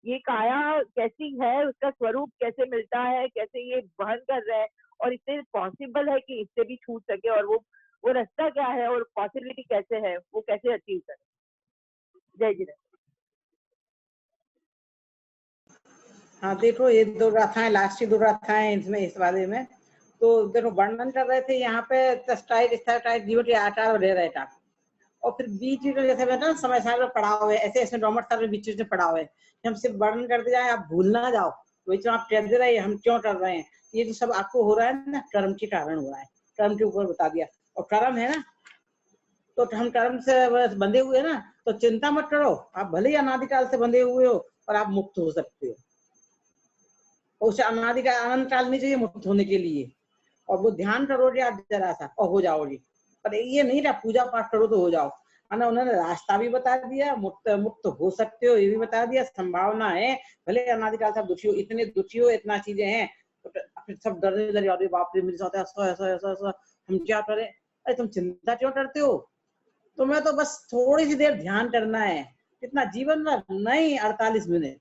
ये काया कैसी है, उसका स्वरूप कैसे मिलता है, कैसे ये वहन कर रहा है, और इससे पॉसिबल है कि इससे भी छूट सके, और वो रास्ता क्या है और पॉसिबिलिटी कैसे है, वो कैसे अचीव करे। जय जिनेन्द्र। हाँ देखो, ये 2 गाथाएं, लास्ट की 2 गाथाएं इसमें इस वाले में तो देखो वर्णन कर रहे थे यहाँ पे तस्टाइट जीवट आचार रह रहता, और फिर बीच में जैसे ना समय साल में पड़ा हुआ है, ऐसे ऐसे डोमट साल में बीच में पड़ा हुआ है, हम सिर्फ वर्णन करते जाए, आप भूल ना जाओ, बीच में आप कहते रहे हम क्यों कर रहे हैं, ये जो सब आपको हो रहा है ना, कर्म के कारण हो रहा है, कर्म के ऊपर बता दिया। और कर्म है ना, तो हम कर्म से बंधे हुए ना, तो चिंता मत करो, आप भले ही अनादिकाल से बंधे हुए हो और आप मुक्त हो सकते हो। उसे अनादिकाल अनंत काल नहीं चाहिए मुक्त होने के लिए, और वो ध्यान करोगे आप जरा सा और हो जाओगे। पर ये नहीं रहा पूजा पाठ करो तो हो जाओ, ना उन्होंने रास्ता भी बता दिया, मुक्त हो सकते हो ये भी बता दिया, संभावना है, भले अनादिकाल से दुखी हो, इतने दुखी हो, इतना चीजें हैं, तो फिर सब डरने लगे, अरे बाप रे मेरे साथ ऐसा ऐसा ऐसा ऐसा, हम क्या करें। अरे तुम चिंता क्यों करते हो, तुम्हें तो बस थोड़ी सी देर ध्यान करना है, कितना जीवन भर नहीं, 48 मिनट।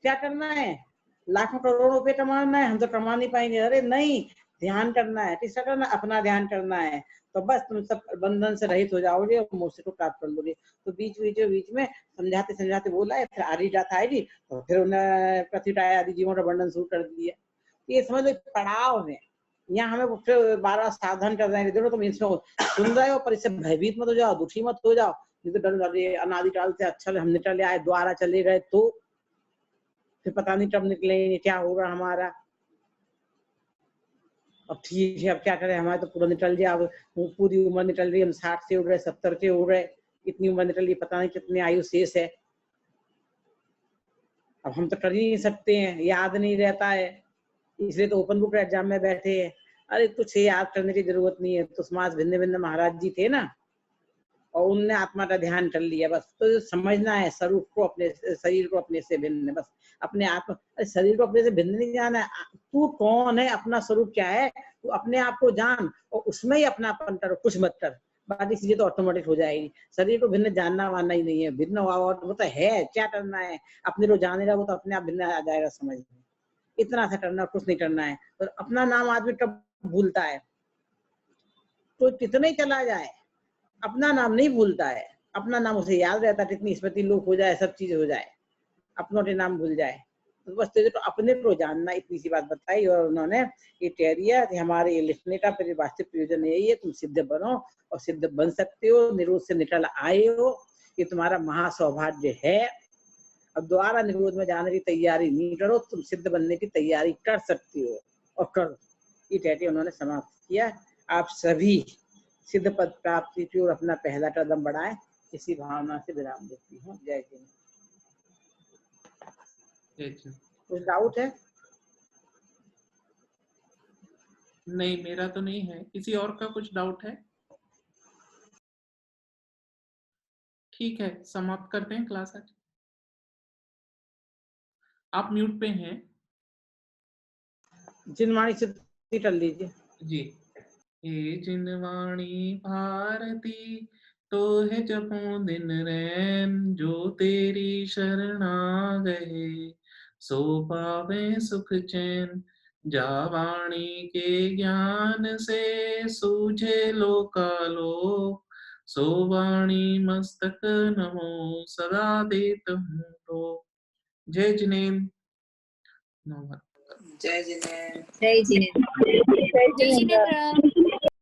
क्या करना है, लाखों करोड़ों रुपए कमाना है, हम तो कमा नहीं पाएंगे, अरे नहीं, ध्यान करना है, किसका करना, अपना ध्यान करना है, तो बस तुम सब बंधन से रहित हो जाओगे और मोक्ष को प्राप्त कर लोगे। तो बीच में समझाते समझाते बोला है, फिर आरी जाता आएगी, तो फिर उन्हें प्रतिटाय आदि जीवों का वर्णन शुरू कर दिया। ये समझ लो पड़ाव है, यहाँ हमें फिर 12 सावधान कर रहे हैं, देखो तुम इसमें सुन रहे हो पर इससे भयभीत मत हो जाओ, दुखी मत हो जाओ, नहीं तो डर लगे अनादिकाल से अच्छा हम निकल आए, द्वारा चले गए तो फिर पता नहीं कब निकलेंगे, क्या होगा हमारा। अब ठीक है, अब क्या करें, हमारे तो पूरा निकल गया, अब पूरी उम्र निकल रही, हम 60 से उड़ रहे, 70 के उड़ रहे, इतनी उम्र निकल रही, पता नहीं कितनी आयु शेष है। अब हम तो कर ही नहीं सकते हैं, याद नहीं रहता है, इसलिए तो ओपन बुक एग्जाम में बैठे हैं। अरे कुछ याद करने की जरूरत नहीं है, तो समाज भिन्न भिन्न महाराज जी थे ना, और उनने आत्मा का ध्यान कर लिया, बस तो समझना है स्वरूप को, अपने शरीर को अपने से भिन्न, बस अपने आत्मा, शरीर को अपने से भिन्न नहीं जाना है, तू कौन है, अपना स्वरूप क्या है, तू अपने आप को जान और उसमें ही अपनापन करो, कुछ मत कर, बाकी चीजें तो ऑटोमेटिक हो जाएगी। शरीर को भिन्न जानना मानना ही नहीं है, भिन्न और वो तो है, क्या करना है, अपने को जानेगा वो तो अपने आप भिन्न आ जाएगा समझ में, इतना सा करना, कुछ नहीं करना है। तो अपना नाम आदमी कब भूलता है, तो कितना ही चला जाए अपना नाम नहीं भूलता है, अपना नाम उसे याद रहता है, कितनी स्मृति लोग हो जाए, सब चीज हो जाए, अपनों के नाम भूल जाए, तो बस तो अपने को जानना, इतनी सी बात बताई। और उन्होंने ये कह दिया कि हमारे ये लिखने का फिर वास्तविक प्रयोजन यही है, तुम सिद्ध बनो और सिद्ध बन सकते हो, निरोध से निकल आए हो, ये तुम्हारा महासौभाग्य है। अब दोबारा निरोध में जाने की तैयारी नहीं करो, तुम सिद्ध बनने की तैयारी कर सकते हो और करो। ये कहते उन्होंने समाप्त किया। आप सभी सिद्ध पद प्राप्ति की ओर अपना पहला कदम बढ़ाएं, इसी भावना से विराम देती हूँ। जय हिंद। कुछ डाउट है? नहीं, मेरा तो नहीं है, किसी और का कुछ डाउट है? ठीक है, समाप्त करते हैं क्लास आज। आप म्यूट पे हैं। जिनवाणी से कर लीजिए जी। हे जिनवाणी भारती तो है जपो दिन रैन, जो तेरी शरण आ गए सो पावे सुख चैन, जावाणी के ज्ञान से सूझे लोकालोक, सो वाणी मस्तक नमो सदा देत हूँ तो। जय जिनेन्द्र। जय जिनेन्द्र। जय जिनेन्द्र।